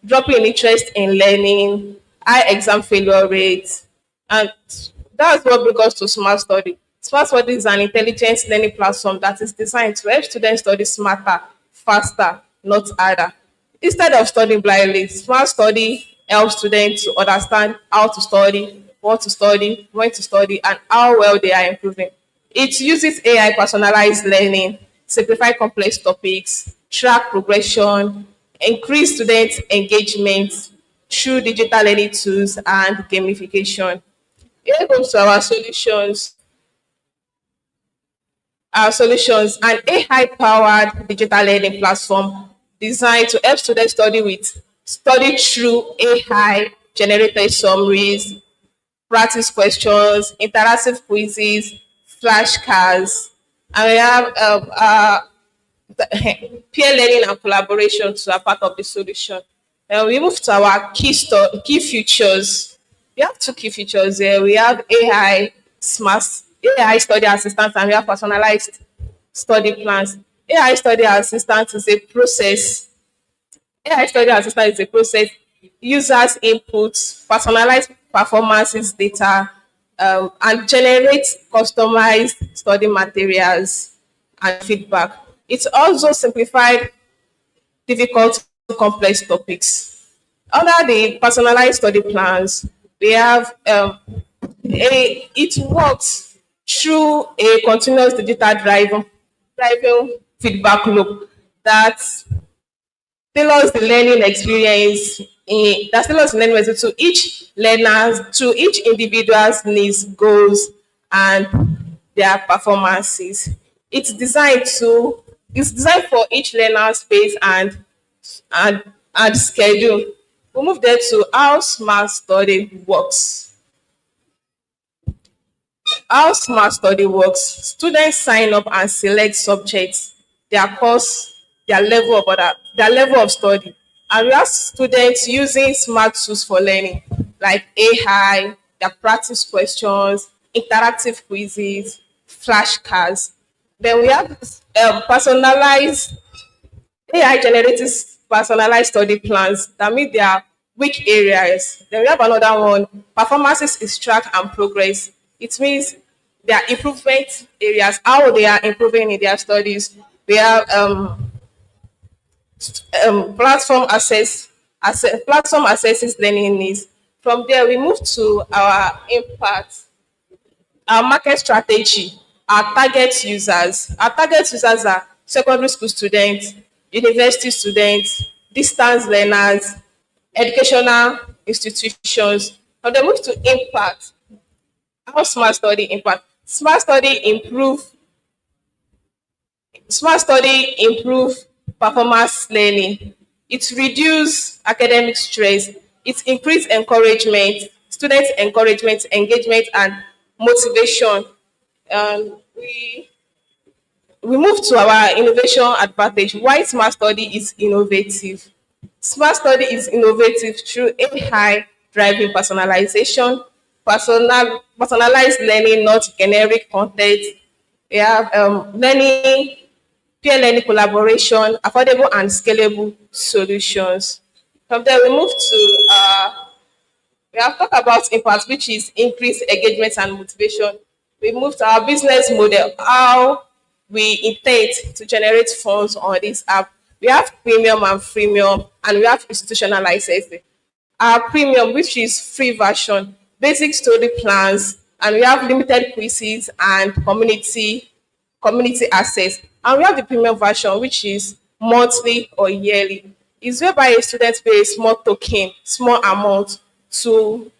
dropping in interest in learning, high exam failure rates, and that's what brings us to Smart Study. Smart Study is an intelligent learning platform that is designed to help students study smarter, faster, not harder. Instead of studying blindly, Smart Study helps students to understand how to study, what to study, when to study, and how well they are improving. It uses AI personalized learning, simplify complex topics, track progression, increase student engagement through digital learning tools and gamification. Here comes to our solutions. Our solutions, an AI-powered digital learning platform designed to help students study through AI generated summaries, practice questions, interactive quizzes, flashcards, and we have peer learning and collaboration to are part of the solution. We move to our key features. We have two key features here. We have smart AI study assistant, and we have personalized study plans. AI study assistant is a process. AI study assistant is a process. Users input, personalized performances data, and generate customized study materials and feedback. It's also simplified difficult to complex topics. Under the personalized study plans, we have it works through a continuous digital driving feedback loop that tailors the learning experience to each individual's needs, goals, and their performances. It's designed for each learner's pace and schedule. We'll move there to how smart study works. How smart study works. Students sign up and select subjects, their course, their level of study. And we have students using smart tools for learning, like AI, their practice questions, interactive quizzes, flashcards. Then we have personalized AI generates personalized study plans that meet their weak areas. Then we have another one. Performances is track and progress. It means their improvement areas, how they are improving in their studies. We have platform platform assesses learning needs. From there, we move to our impact, our market strategy, our target users. Our target users are secondary school students, university students, distance learners, educational institutions. And then move to impact. How smart study impact? Smart study improve performance learning. It reduce academic stress. It increase encouragement, students encouragement, engagement, and motivation. We move to our innovation advantage. Why smart study is innovative? Smart study is innovative through AI driving personalization, personalized learning, not generic content. We have learning, peer learning collaboration, affordable and scalable solutions. From there, we have talked about impact, which is increased engagement and motivation. We move to our business model, how we intend to generate funds on this app. We have premium and freemium, and we have institutional licensing. Our premium, which is free version, basic study plans, and we have limited quizzes and community access. And we have the premium version, which is monthly or yearly. It's whereby a student pays a small token, small amount to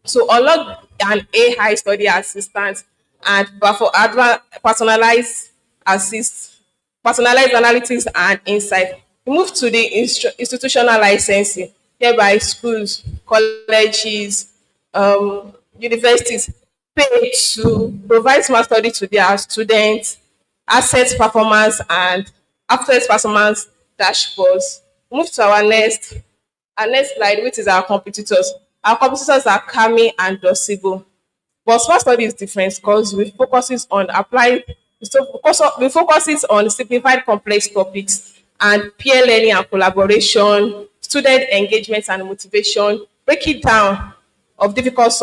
unlock an AI study assistant and for personalized assist, personalized analytics and insight. We move to the institutional licensing, hereby schools, colleges, universities pay to provide smart study to their students, assess performance and access performance dashboards. Move to our next slide, which is our competitors. Our competitors are Kami and Dosibo. But smart study is different because we focuses on we focuses on simplified complex topics and peer learning and collaboration, student engagement and motivation, break it down of difficult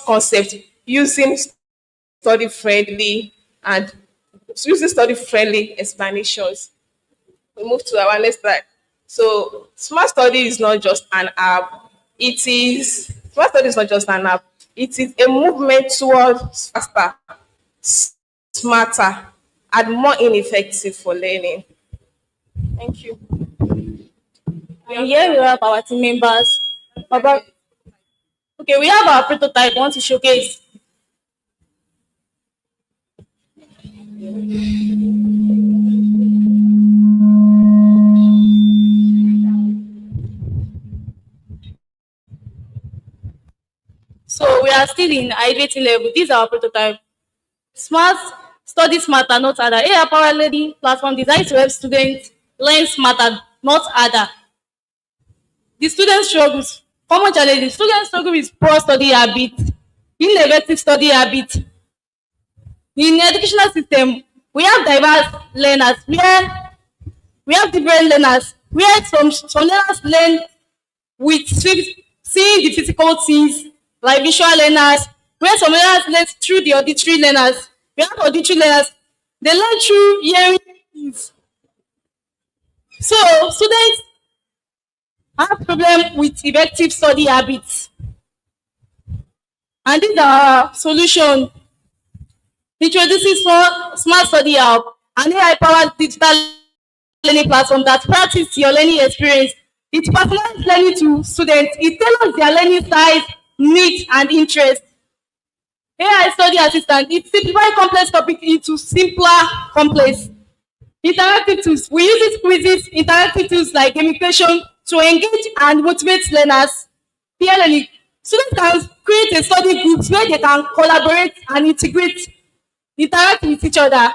concepts using study friendly and using study friendly explanations. We move to our next slide. So smart study is not just an app. Smart study is not just an app. It is a movement towards faster, smarter, and more ineffective for learning. Thank you. And here we have our team members. About, okay, we have our prototype. We want to showcase. So we are still in iterating level. This is our prototype. Smart study smarter, not harder. AI powered learning platform designed to help students learn smarter, not harder. The student struggles. Common challenges. Students struggle with poor study habit, ineffective study habit. In the educational system, we have diverse learners where we have different learners where some learners learn with seeing the physical things like visual learners, where some learners learn through the auditory learners. We have auditory learners, they learn through hearing things. So students have problem with effective study habits. And this is our solution. Introduces smart study app, an AI-powered digital learning platform that practice your learning experience. It personalizes learning to students. It tailors their learning style, needs, and interest. AI study assistant. It simplifies complex topics into simpler, complex. Interactive tools. We use quizzes, interactive tools like gamification To engage and motivate learners, peer learning, students can create a study groups where they can collaborate and interact with each other.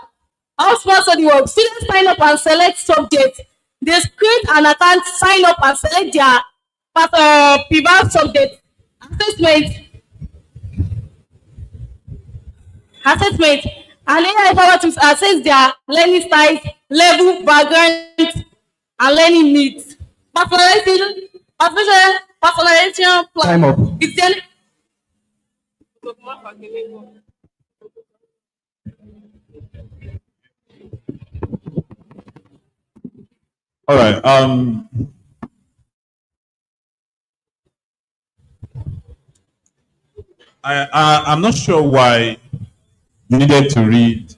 How small study work? Students sign up and select subjects. They create an account, sign up and select their preferred subject. Assessment and AI power to assess their learning styles, level, background, and learning needs. Personalization plan. Time up. Is there All right. I'm not sure why you needed to read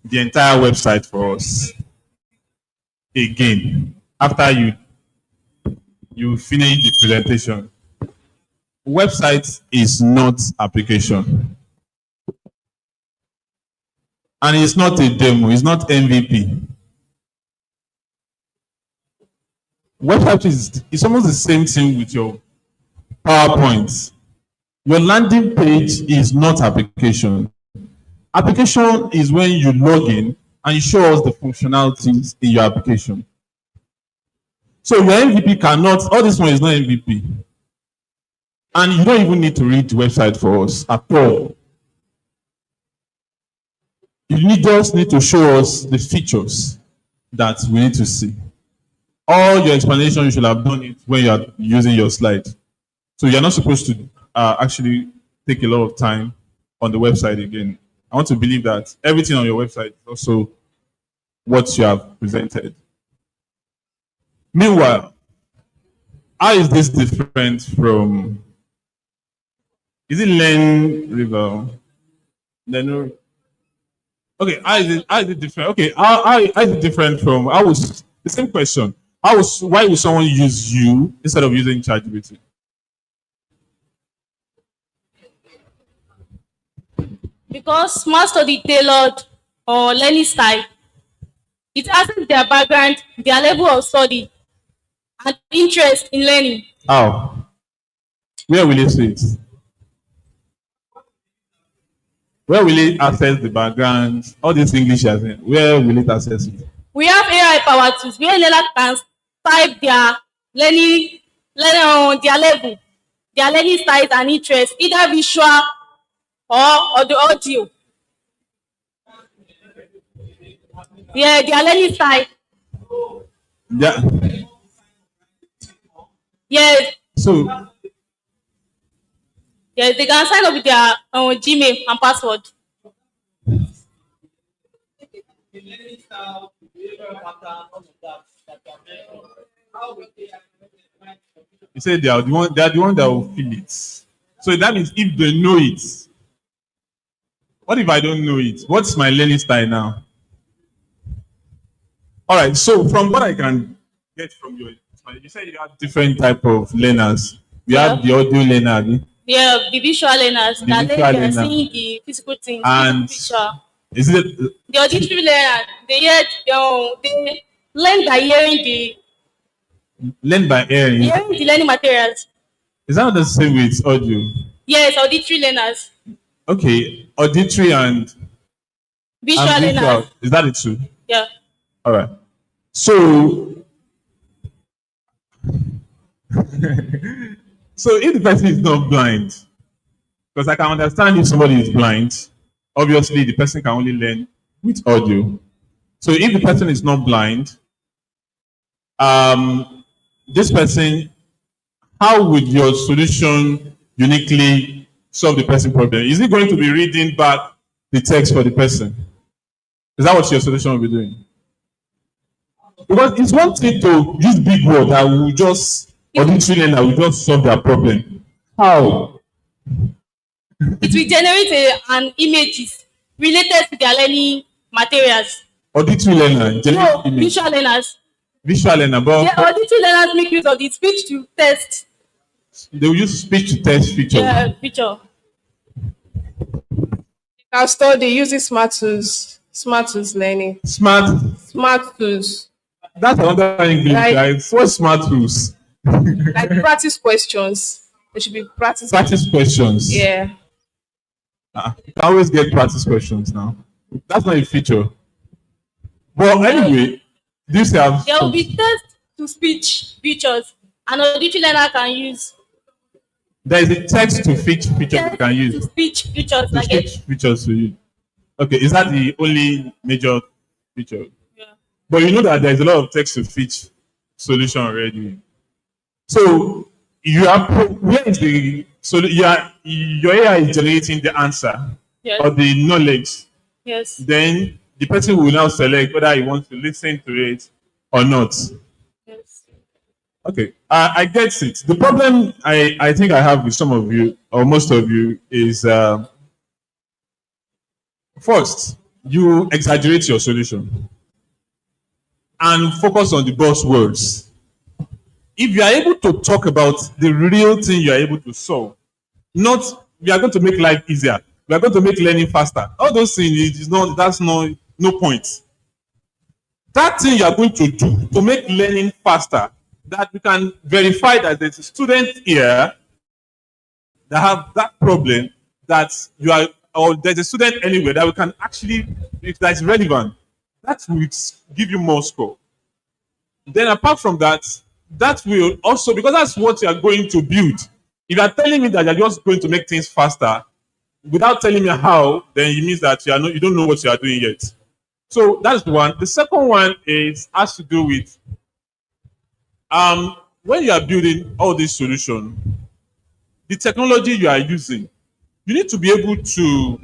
the entire website for us again after you finish the presentation. Website is not application, and it's not a demo. It's not MVP. Website is almost the same thing with your PowerPoint. Your landing page is not application. Application is when you log in and you show us the functionalities in your application. So your MVP cannot, all this one is not MVP. And you don't even need to read the website for us at all. You just need to show us the features that we need to see. All your explanation, you should have done it when you are using your slide. So you're not supposed to actually take a lot of time on the website again. I want to believe that everything on your website is also what you have presented. Meanwhile, how is this different from, is it Learn River? Okay, how is it different? Okay, how is it different from, the same question. Why would someone use you instead of using ChatGPT? because smart study tailored or learning style. It assesses their background, their level of study, and interest in learning. How? Where will it see it? Where will it access the background? All this English, where will it access it? We have AI power tools where learners can type their their level, their learning styles and interests, either visual or the audio. Yeah, their learning style. Yeah. Yes. So yes, they can sign up with their Gmail and password. you say they are the one that will feel it. So that means if they know it, what if I don't know it? What's my learning style now? All right. So from what I can get from you said you have different type of learners. You have the audio learner, Yeah, the visual learners that visual learn learner. seeing the physical things, And visual. is it The auditory learner, they learn by learn by hearing? hearing the learning materials. Is that not the same with audio? Yes, auditory learners, Okay, auditory and visual visual. learners. Is that it too? Yeah. All right. So, so if the person is not blind, because I can understand if somebody is blind, obviously the person can only learn with audio. So if the person is not blind, this person, how would your solution uniquely solve the person problem? Is it going to be reading back the text for the person? Is that what your solution will be doing? Because it's one thing to use big word that will just auditory learner will just solve their problem. How? It will generate an images related to their learning materials. Auditory learner, No, visual learners. Visual learner, but Yeah, auditory learners make use of the speech to text. they will use speech to text feature. Yeah, feature. Our study using smart tools learning. Smart. Smart tools. That's another English, Right. guys. What smart tools? Like practice questions. There should be practice. Practice questions. Yeah. You can always get practice questions now. That's not a feature. But anyway, this have There will be text to speech features an auditory learner can use. there is a text to speech feature you can To use. speech features To like a speech features to use. Okay, is that the only major feature? yeah. But you know that there's a lot of text to speech solution already. So you are where is the so you are your AI is generating the answer Yes. or the knowledge. Yes. Then the person will now select whether he wants to listen to it or not. Yes. Okay, I get it. The problem I think I have with some of you or most of you is first you exaggerate your solution and focus on the buzzwords. If you are able to talk about the real thing you are able to solve, not we are going to make life easier, we are going to make learning faster. All those things is not that's no point. That thing you are going to do to make learning faster, that we can verify that there's a student here that have that problem that you are, or there's a student anywhere that we can actually, if that's relevant, that will give you more score. Then apart from that, that will also, because that's what you are going to build. If you are telling me that you're just going to make things faster without telling me how, then it means that you don't know what you are doing yet. So that's one. The second one is has to do with when you are building all these solutions, the technology you are using, you need to be able to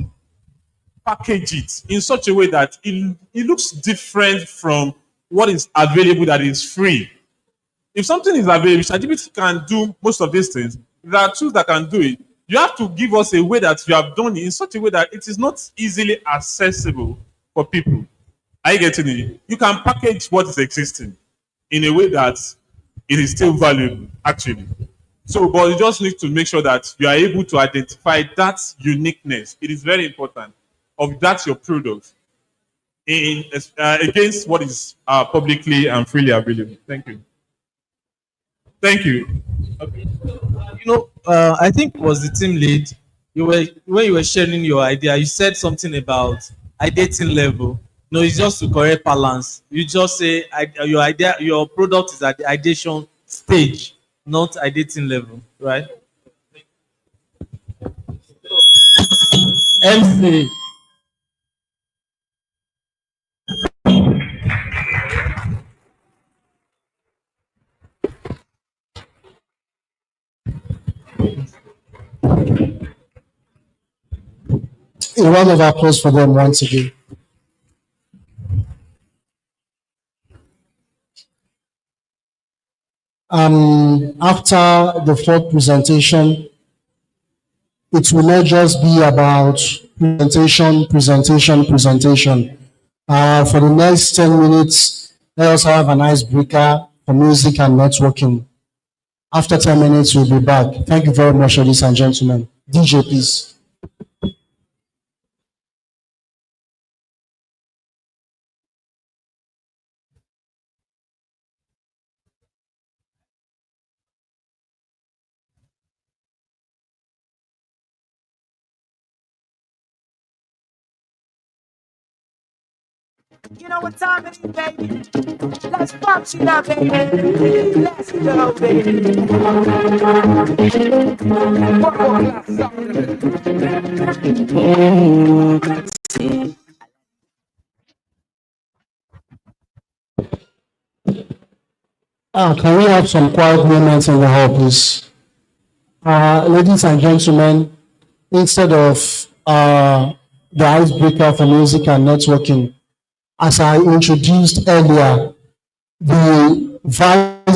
package it in such a way that it looks different from what is available that is free. If something is available, ChatGPT can do most of these things. There are tools that can do it. You have to give us a way that you have done it in such a way that it is not easily accessible for people. Are you getting it? You can package what is existing in a way that it is still valuable, actually. So, but you just need to make sure that you are able to identify that uniqueness. It is very important of that your product in against what is publicly and freely available. Thank you. Thank you. Okay. I think it was the team lead. You were when you were sharing your idea, you said something about ideating level. No, it's just to correct balance. You just say your idea, your product is at the ideation stage, not ideating level, right? MC. A round of applause for them once again. After the fourth presentation, it will not just be about presentation. For the next 10 minutes, let us have an icebreaker for music and networking. After 10 minutes, we'll be back. Thank you very much, ladies and gentlemen. DJ, please. You know what time it is, baby? Let's pump it up, baby. Let's go, baby. One more glass of Can we have some quiet moments in the hall, please? Ladies and gentlemen, instead of the icebreaker for music and networking, as I introduced earlier, the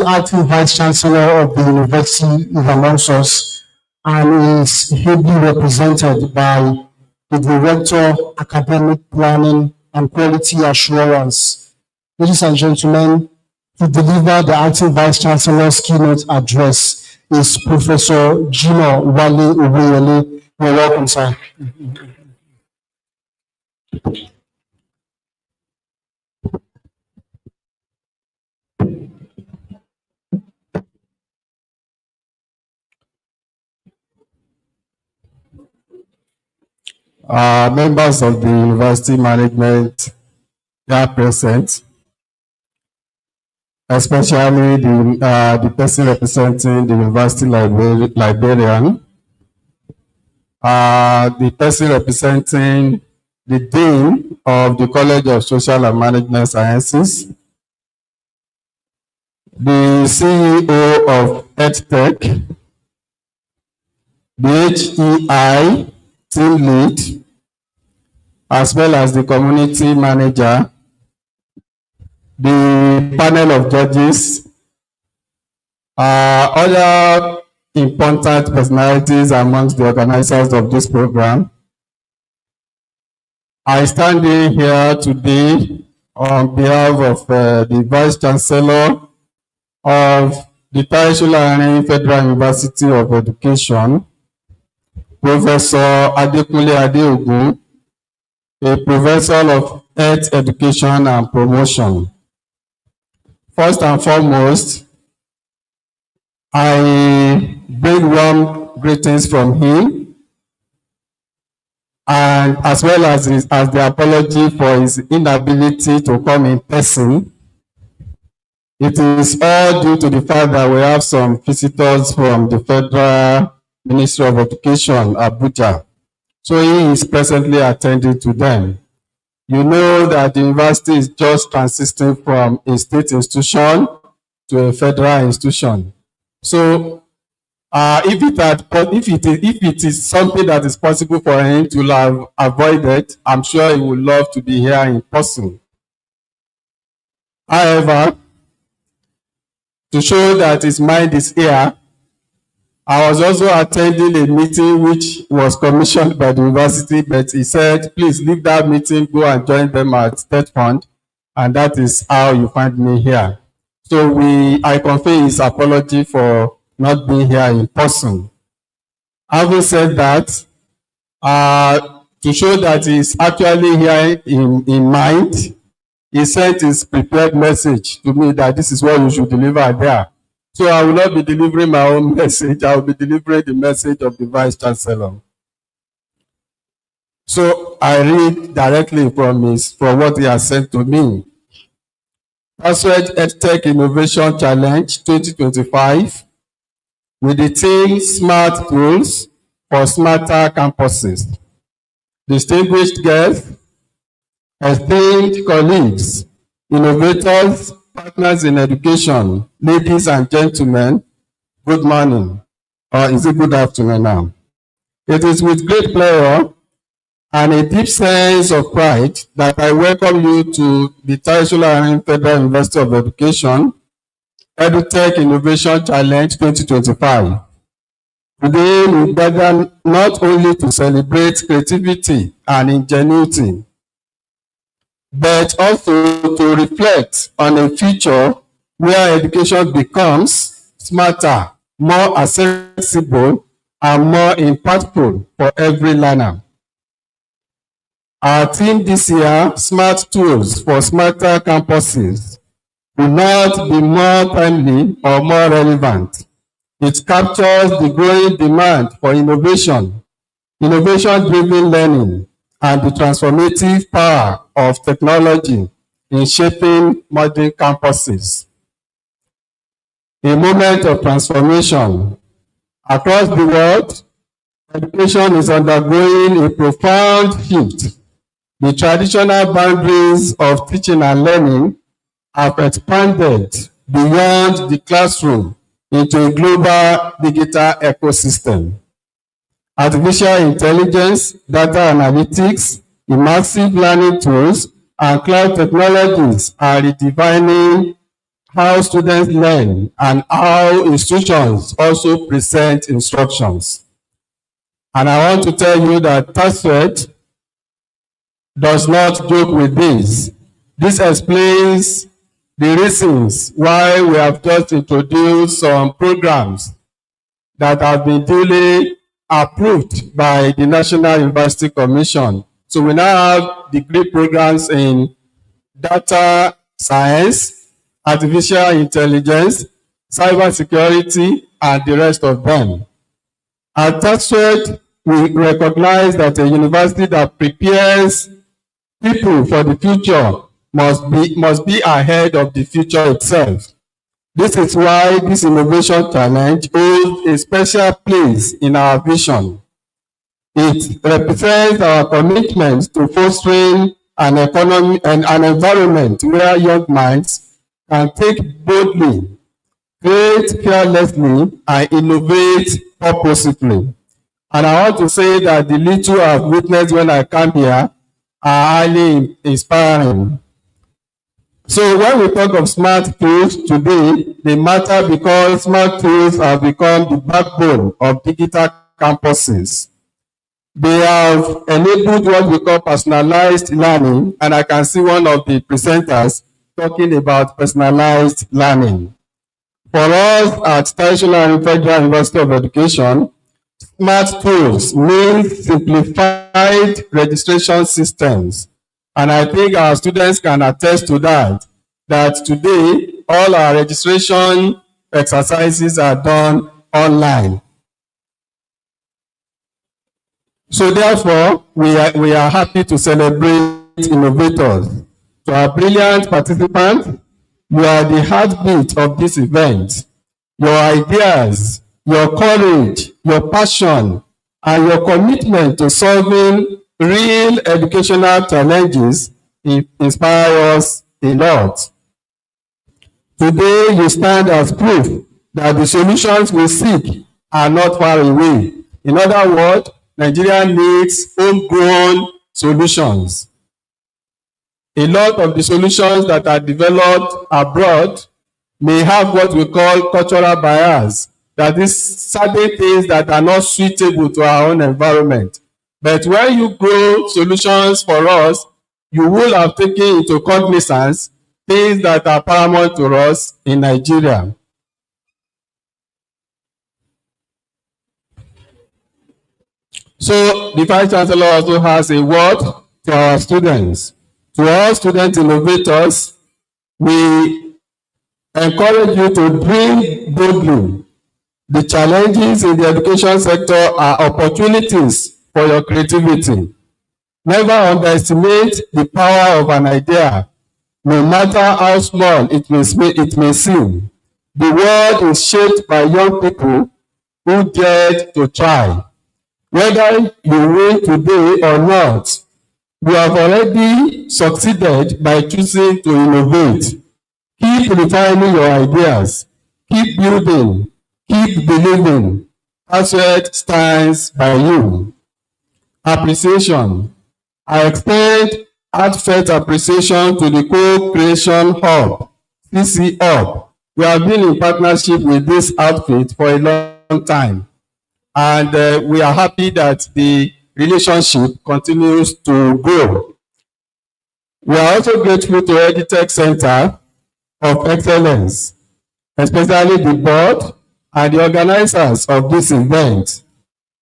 acting vice chancellor of the university is amongst us and is ably represented by the director, academic planning and quality assurance. Ladies and gentlemen, to deliver the acting vice chancellor's keynote address is Professor Gino Wale Oweyele. You're welcome, sir. members of the university management that are present, especially the person representing the university librarian, the person representing the Dean of the College of Social and Management Sciences, the CEO of EdTech, the HEI team lead, as well as the community manager, the panel of judges, other important personalities amongst the organizers of this program. I stand in here today on behalf of the Vice Chancellor of the TASUED Federal University of Education, Professor Adekunle Adeogun, a professor of Health Education and Promotion. First and foremost, I bring warm greetings from him, and as well as the apology for his inability to come in person. It is all due to the fact that we have some visitors from the Federal Ministry of Education, Abuja. So he is presently attending to them. You know that the university is just transiting from a state institution to a federal institution. So if it is something that is possible for him to have avoided, I'm sure he would love to be here in person. However, to show that his mind is here, I was also attending a meeting which was commissioned by the university, but he said, please leave that meeting, go and join them at State Fund, and that is how you find me here. So I convey his apology for not being here in person. Having said that, to show that he's actually here in mind, he sent his prepared message to me that this is what you should deliver there. So I will not be delivering my own message. I will be delivering the message of the Vice Chancellor. So I read directly from what he has sent to me. TASUED EdTech Innovation Challenge 2025 with the theme Smart Tools for Smarter Campuses. Distinguished guests, esteemed colleagues, innovators, partners in education, ladies and gentlemen, good morning, or is it good afternoon now? It is with great pleasure and a deep sense of pride that I welcome you to the TASUED Federal University of Education EdTech Innovation Challenge 2025. Today we gather not only to celebrate creativity and ingenuity, but also to reflect on a future where education becomes smarter, more accessible, and more impactful for every learner. Our theme this year, Smart Tools for Smarter Campuses, will not be more timely or more relevant. It captures the growing demand for innovation, innovation-driven learning, and the transformative power of technology in shaping modern campuses. A moment of transformation. Across the world, education is undergoing a profound shift. The traditional boundaries of teaching and learning have expanded beyond the classroom into a global digital ecosystem. Artificial intelligence, data analytics, immersive learning tools, and cloud technologies are redefining how students learn and how institutions also present instructions. And I want to tell you that TASUED does not joke with this. This explains the reasons why we have just introduced some programs that have been duly approved by the National University Commission. So we now have degree programs in data science, artificial intelligence, cybersecurity, and the rest of them. At TASUED, we recognize that a university that prepares people for the future must be ahead of the future itself. This is why this innovation challenge holds a special place in our vision. It represents our commitment to fostering an economy and an environment where young minds can think boldly, create fearlessly, and innovate purposefully. And I want to say that the little I've witnessed when I come here are highly inspiring. So when we talk of smart tools today, they matter because smart tools have become the backbone of digital campuses. They have enabled what we call personalized learning, and I can see one of the presenters talking about personalized learning. For us at National Federal University of Education, smart tools means simplified registration systems. And I think our students can attest to that today, all our registration exercises are done online. So therefore, we are happy to celebrate innovators. To our brilliant participants, you are the heartbeat of this event. Your ideas, your courage, your passion, and your commitment to solving real educational challenges inspire us a lot. Today, you stand as proof that the solutions we seek are not far away. In other words, Nigeria needs homegrown solutions. A lot of the solutions that are developed abroad may have what we call cultural bias, that is certain things that are not suitable to our own environment. But when you grow solutions for us, you will have taken into cognizance things that are paramount to us in Nigeria. So the Vice Chancellor also has a word to our students. To all student innovators, we encourage you to dream boldly. The challenges in the education sector are opportunities for your creativity. Never underestimate the power of an idea, no matter how small it may seem. The world is shaped by young people who dared to try. Whether you win today or not, you have already succeeded by choosing to innovate. Keep refining your ideas. Keep building. Keep believing. TASUED stands by you. Appreciation. I extend heartfelt appreciation to the Co-Creation Hub, CC Hub. We have been in partnership with this outfit for a long time. And we are happy that the relationship continues to grow. We are also grateful to EdTech Center of Excellence, especially the board and the organizers of this event.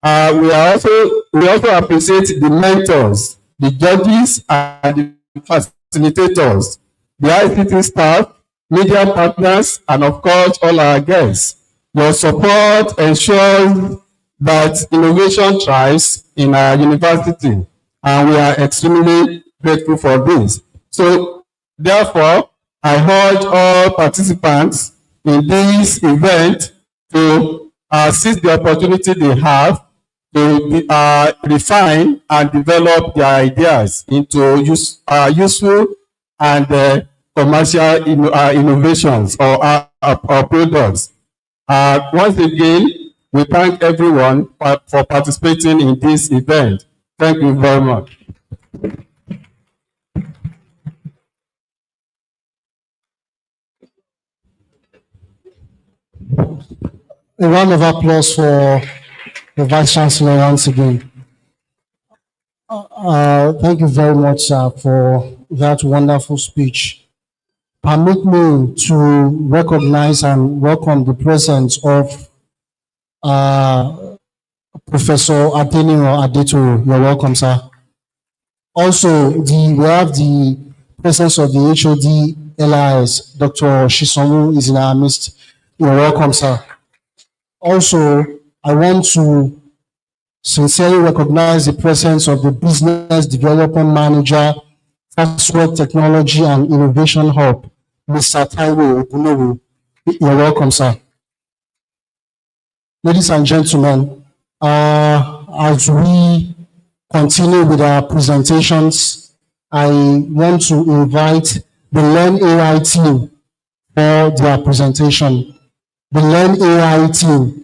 We also appreciate the mentors, the judges, and the facilitators, the ICT staff, media partners, and of course, all our guests. Your support ensures that innovation thrives in our university, and we are extremely grateful for this. So, therefore, I urge all participants in this event to seize the opportunity they have to refine and develop their ideas into useful and commercial innovations or products. Once again, we thank everyone for participating in this event. Thank you very much. A round of applause for the Vice Chancellor once again. Thank you very much, sir, for that wonderful speech. Permit me to recognize and welcome the presence of Professor Adeniro Adetoro. You're welcome, sir. Also, we have the presence of the HOD LIS, Dr. Shisomu is in our midst. You're welcome, sir. Also, I want to Sincerely recognize the presence of the Business Development Manager, TASUED Technology and Innovation Hub, Mr. Taiwo Ogunowu. You're welcome, sir. Ladies and gentlemen, as we continue with our presentations, I want to invite the Learn AI team for their presentation. The Learn AI team.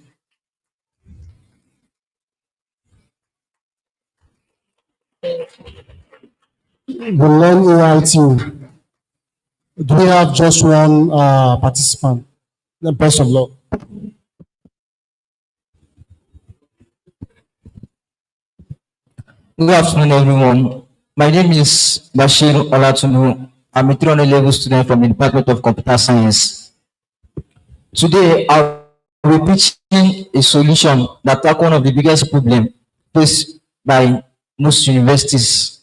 The Learn AI team. Do we have just one participant? The best of luck. Good afternoon, everyone. My name is Bashir Olatundu. I'm a 300 level student from the Department of Computer Science. Today, I'll be pitching a solution that tackles one of the biggest problems faced by most universities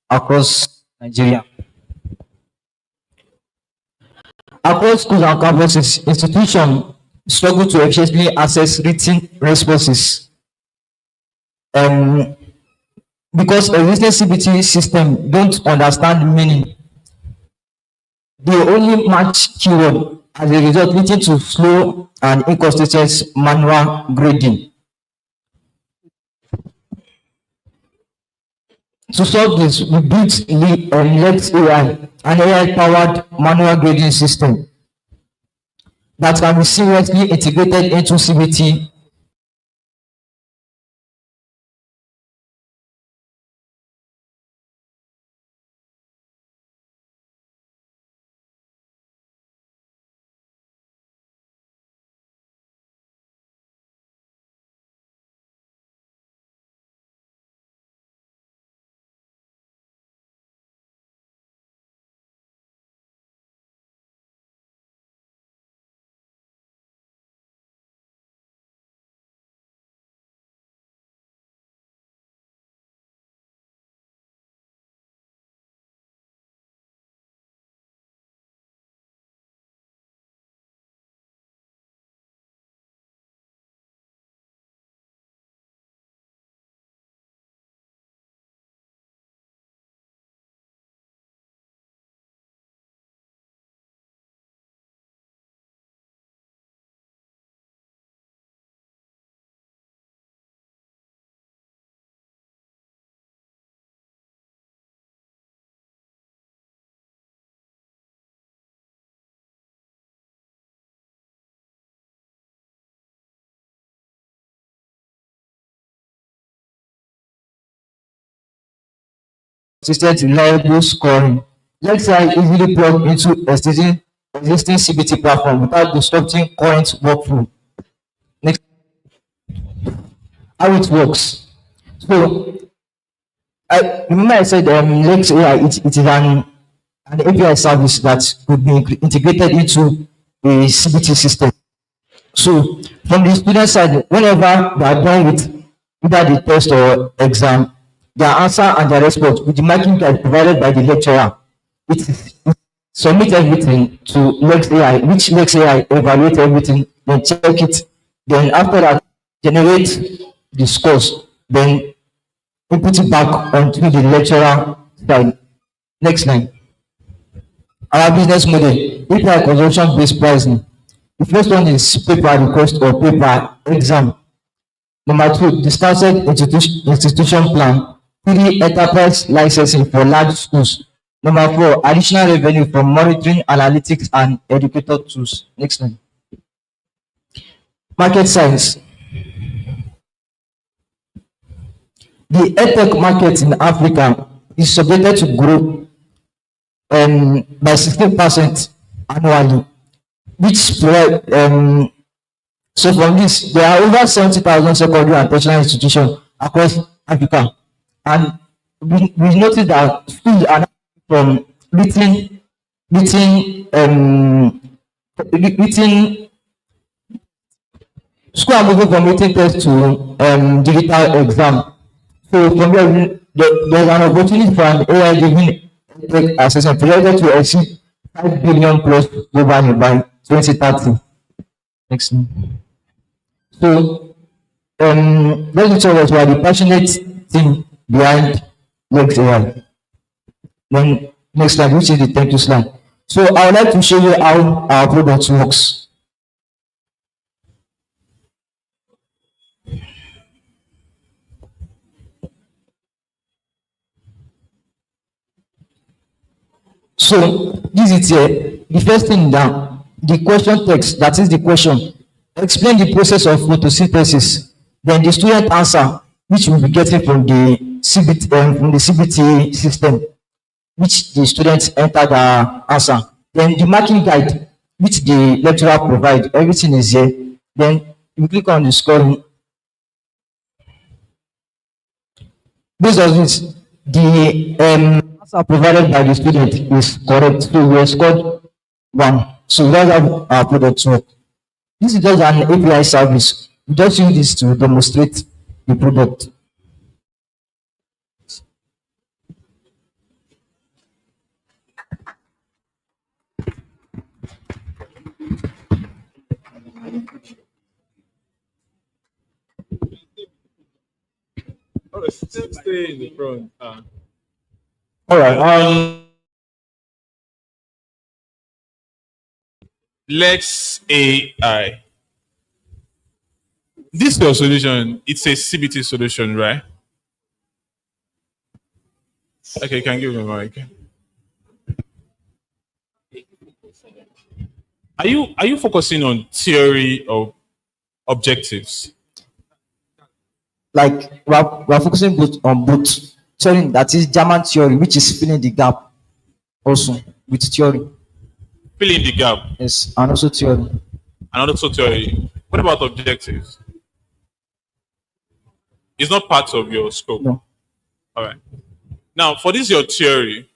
across Nigeria. Across schools and campuses, institutions struggle to efficiently access written responses. Because existing CBT system don't understand meaning. They only match keyword, as a result leading to slow and inconsistent manual grading. To solve this, we built Lex AI, an AI-powered manual grading system that can be seamlessly integrated into CBT consistent, reliable scoring. Let's say easily plug into existing CBT platform without disrupting current workflow. Next, how it works. So, I remember I said Lex AI, it is an API service that could be integrated into a CBT system. So, from the student side, whenever they are done with either the test or exam, their answer and their response with the marking guide provided by the lecturer, it submit everything to Lex AI, which Lex AI evaluate everything, then check it, then after that generate the scores, then input it back onto the lecturer side. Next line. Our business model, API consumption based pricing. The first one is paper request or paper exam. Number two, distanced institution plan. Three, enterprise licensing for large schools. Number four, additional revenue from monitoring, analytics, and educator tools. Next line. Market size. The edtech market in Africa is subjected to grow by 16% annually, which provide so from this, there are over 70,000 secondary and tertiary institutions across Africa. And we noticed that schools are from written school are moving from written test to digital exam. So from there, there's an opportunity for an AI driven assessment projected to exceed 5 billion plus globally by 2030. Next. So Those lecturers were the passionate team behind Lex AI. Then next slide, which is the thank you slide. So I would like to show you how our product works. So this is here. The first thing down, the question text, that is the question. Explain the process of photosynthesis. Then the student answer, which will be getting from the CBT system, which the students enter the answer. Then the marking guide, which the lecturer provide, everything is here. Then you click on the scoring. Based on this, the answer provided by the student is correct. So we have scored 1. So that's how our product work. This is just an API service. We just use this to demonstrate the product. Oh, stay in the front. All right. Lex AI. This is your solution. It's a CBT solution, right? Okay, you can give me a mic. Are you focusing on theory or objectives? Like we're focusing on both theory, that is German theory, which is filling the gap also with theory. Filling the gap. Yes, and also theory. And also theory. What about objectives? It's not part of your scope. No. All right. Now, for this your theory.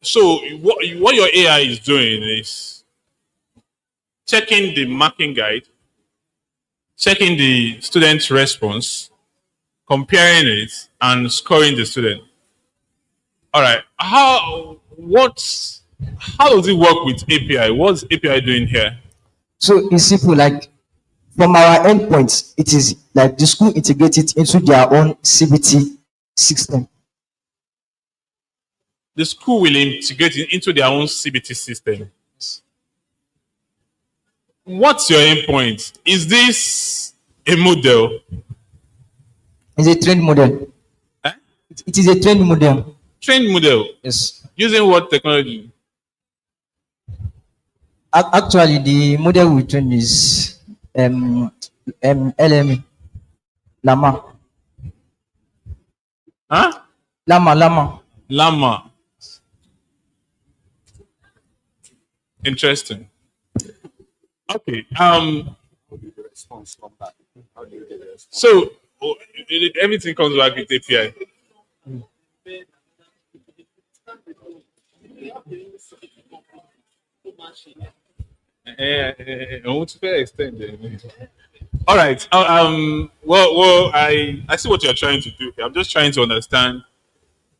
So what your AI is doing is checking the marking guide, checking the student's response, comparing it, and scoring the student. All right. How does it work with API? What's API doing here? So it's simple. Like from our endpoints, it is like the school integrate it into their own CBT system. The school will integrate it into their own CBT system. What's your endpoint? Is this a model? It's a trained model. Eh? It is a trained model. Trained model? Yes. Using what technology? Actually, the model we train is LME. Llama. Huh? Llama. Interesting. Okay. So everything comes back with API. I want to extend it. All right. Well, I see what you're trying to do here. I'm just trying to understand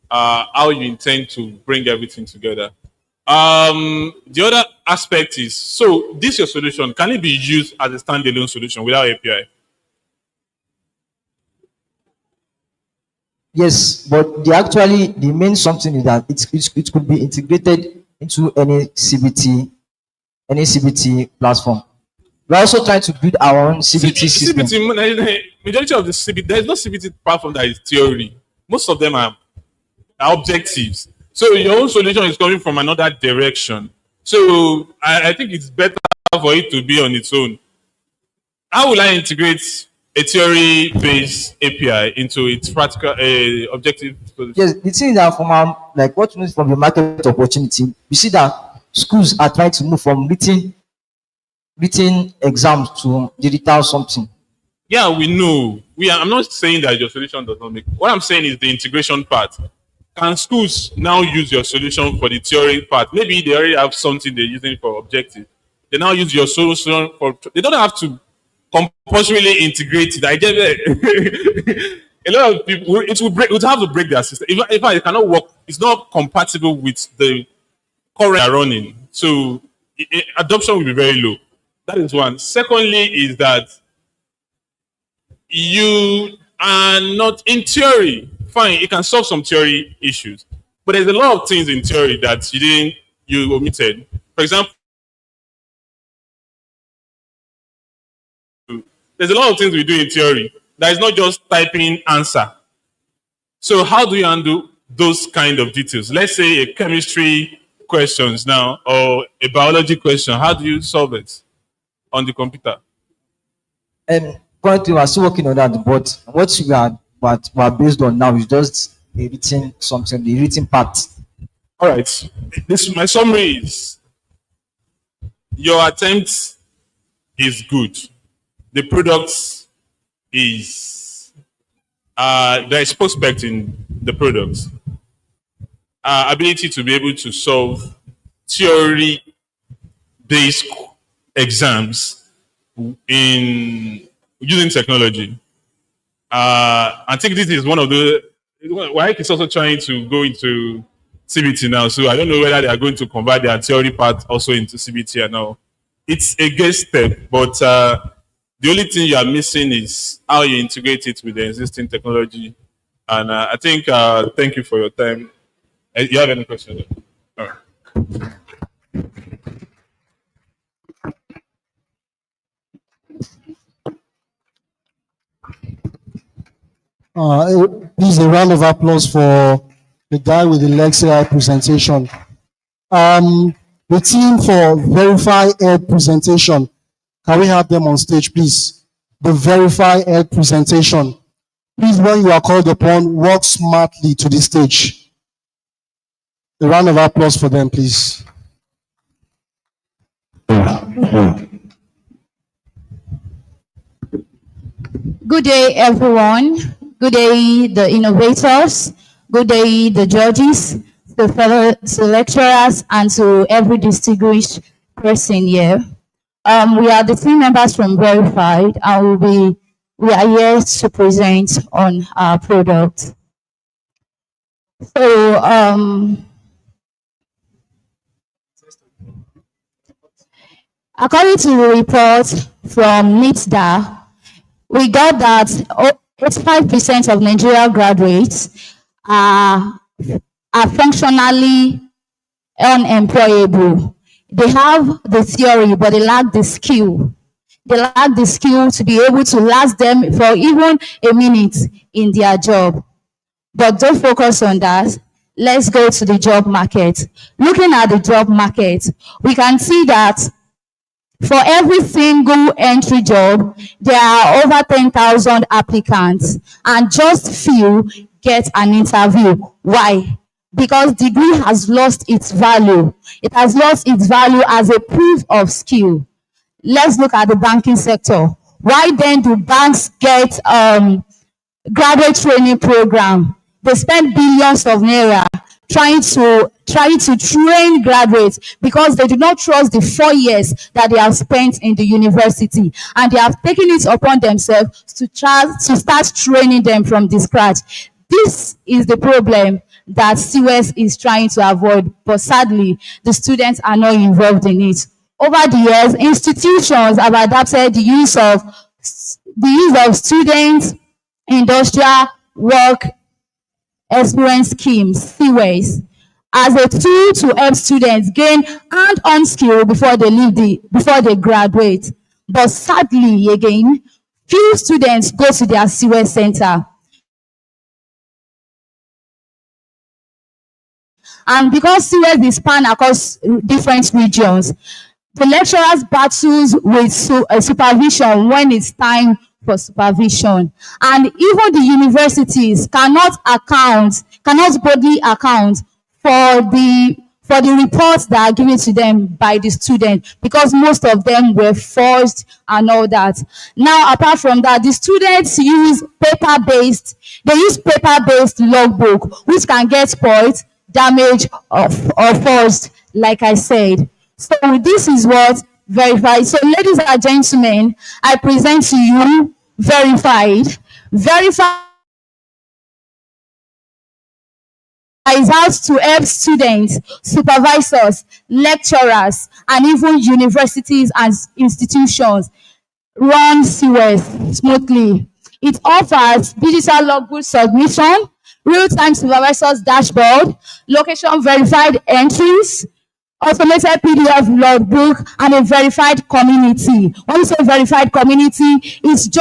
how you intend to bring everything together. The other aspect is, so this your solution, can it be used as a standalone solution without API? Yes, but the main something is that it could be integrated into any CBT platform. We're also trying to build our own CBT system. Majority of the CBT, there is no CBT platform that is theory. Most of them are objectives. So your own solution is coming from another direction. So I think it's better for it to be on its own. How will I integrate a theory-based API into its practical objective solution? Yes, the thing is that from like what you know from the market opportunity, you see that schools are trying to move from written exams to digital something. Yeah, we know. I'm not saying that your solution does not make. What I'm saying is the integration part. Can schools now use your solution for the theory part? Maybe they already have something they're using for objective. They now use your solution for. They don't have to compulsorily integrate it. I get it. A lot of people, it would have to break their system. If it cannot work, it's not compatible with the current running. So adoption will be very low. That is one. Secondly, is that you are not in theory. Fine, it can solve some theory issues, but there's a lot of things in theory that you omitted. For example, there's a lot of things we do in theory that is not just typing answer. So how do you handle those kind of details? Let's say a chemistry questions now or a biology question. How do you solve it on the computer? Currently, we are still working on that, but what we are based on now is just the written something, the written part. All right. This my summary is your attempt is good. The product is there is prospect in the product. Ability to be able to solve theory-based exams in using technology. I think this is one of the. WAEC is also trying to go into CBT now, so I don't know whether they are going to convert their theory part also into CBT or now. It's a good step, but the only thing you are missing is how you integrate it with the existing technology. And I think thank you for your time. You have any questions? All right. Please, a round of applause for the guy with the lecture presentation. The team for Verify Ed presentation, can we have them on stage, please? The Verify Ed presentation. Please, when you are called upon, walk smartly to the stage. A round of applause for them, please. Good day, everyone. Good day, the innovators. Good day, the judges, the fellow lecturers, and to every distinguished person here. We are the team members from Verified, and we are here to present on our product. So, according to the report from NITSDA, we got that 85% of Nigerian graduates are functionally unemployable. They have the theory, but they lack the skill. They lack the skill to be able to last them for even a minute in their job. But don't focus on that. Let's go to the job market. Looking at the job market, we can see that for every single entry job, there are over 10,000 applicants, and just few get an interview. Why? Because degree has lost its value. It has lost its value as a proof of skill. Let's look at the banking sector. Why then do banks get graduate training program? They spend billions of naira trying to train graduates because they do not trust the 4 years that they have spent in the university, and they have taken it upon themselves to start training them from the scratch. This is the problem that CWES is trying to avoid, but sadly, the students are not involved in it. Over the years, institutions have adapted the use of students' industrial work experience schemes, CWES, as a tool to help students gain hand-on skill before they graduate. But sadly, again, few students go to their CWES center. And because CWES is span across different regions, the lecturers battles with supervision when it's time for supervision. And even the universities cannot boldly account for the reports that are given to them by the students, because most of them were forged and all that. Now, apart from that, the students use paper-based logbook, which can get spoiled, damaged, or forged, like I said. So this is what Verified. So ladies and gentlemen, I present to you Verified. Verified is out to help students, supervisors, lecturers, and even universities and institutions run CWES smoothly. It offers digital logbook submission, real-time supervisor's dashboard, location-verified entries, automated PDF logbook, and a verified community. When you say verified community, it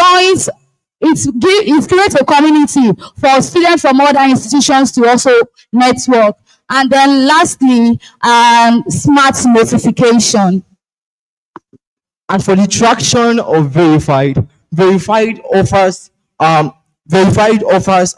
creates a community for students from other institutions to also network. And then lastly, smart notification. And for the traction of verified offers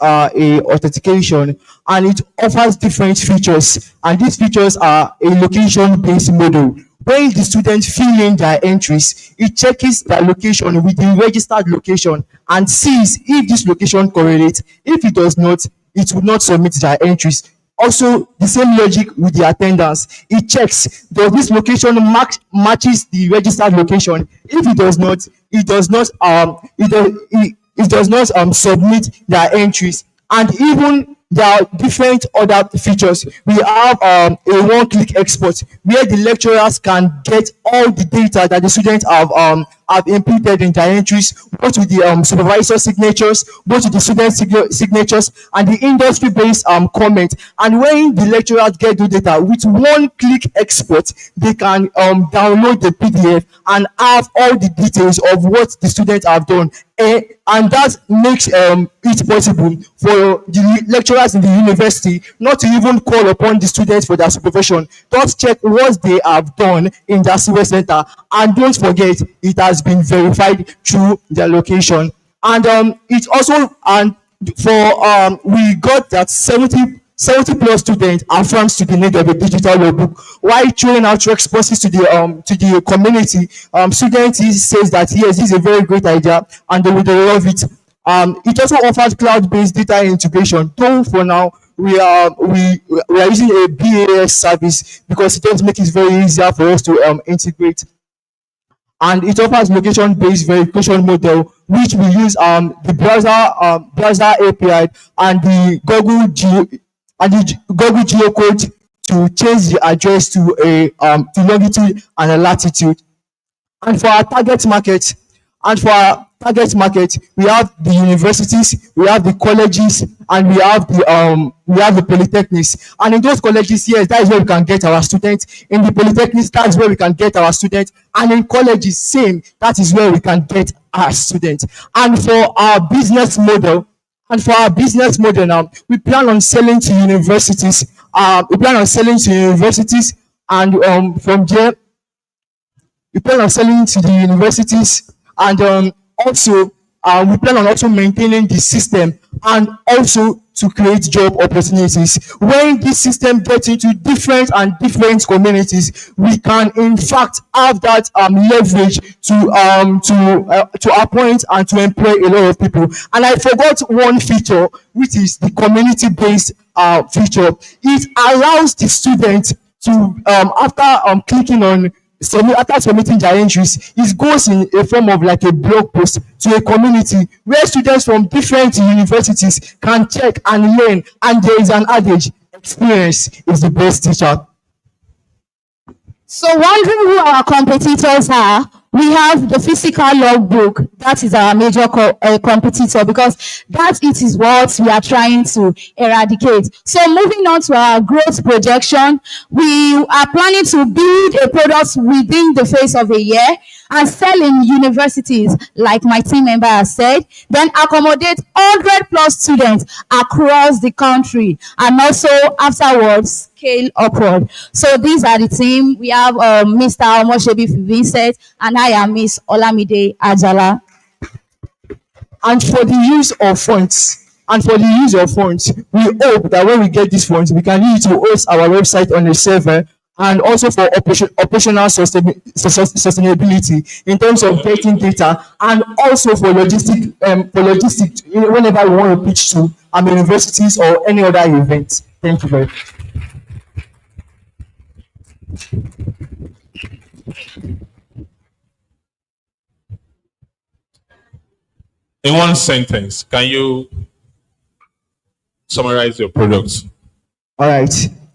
a authentication, and it offers different features, and these features are a location based model. When the students fill in their entries, it checks their location with the registered location and sees if this location correlates. If it does not, it will not submit their entries. Also, the same logic with the attendance. It checks, does this location matches the registered location? If it does not, it does not submit their entries. And even there are different other features. We have a one-click export where the lecturers can get all the data that the students have inputted in their entries, both with the supervisor signatures, both with the student signatures, and the industry-based comment. And when the lecturers get the data with one-click export, they can download the PDF and have all the details of what the students have done. And that makes it possible for the lecturers in the university not to even call upon the students for their supervision. Just check what they have done in their civil center, and don't forget, it has been verified through their location. And it also, and for we got that 70 plus students affirms to the need of a digital logbook. While throwing out responses to the community, students says that yes, this is a very great idea and they would love it. It also offers cloud-based data integration. Though for now we are using a BAS service because it does make it very easier for us to integrate. And it offers location-based verification model, which we use the browser API and the Google geocode to change the address to longitude and latitude. And for our target market, we have the universities, we have the colleges, and we have the polytechnics. And in those colleges, yes, that is where we can get our students. In the polytechnics, that is where we can get our students. And in colleges, same, that is where we can get our students. And for our business model now, we plan on selling to universities. And from there, we plan on selling to the universities, and also we plan on also maintaining the system and also to create job opportunities. When this system gets into different communities, we can in fact have that leverage to appoint and to employ a lot of people. And I forgot one feature, which is the community-based feature. It allows the student to after submitting their entries, it goes in a form of like a blog post to a community where students from different universities can check and learn. And there is an adage, experience is the best teacher. So wondering who our competitors are, we have the physical logbook. That is our major competitor, because that it is what we are trying to eradicate. So moving on to our growth projection, we are planning to build a product within the phase of a year and sell in universities, like my team member has said, then accommodate 100 plus students across the country, and also afterwards scale upward. So these are the team. We have Mr. Omoshebi Vincent, and I am Miss Olamide Ajala. And for the use of funds, we hope that when we get these funds, we can use it to host our website on a server, and also for operational sustainability in terms of getting data, and also for logistics, whenever we want to pitch to universities or any other event. Thank you very much. In one sentence, can you summarize your products? All right.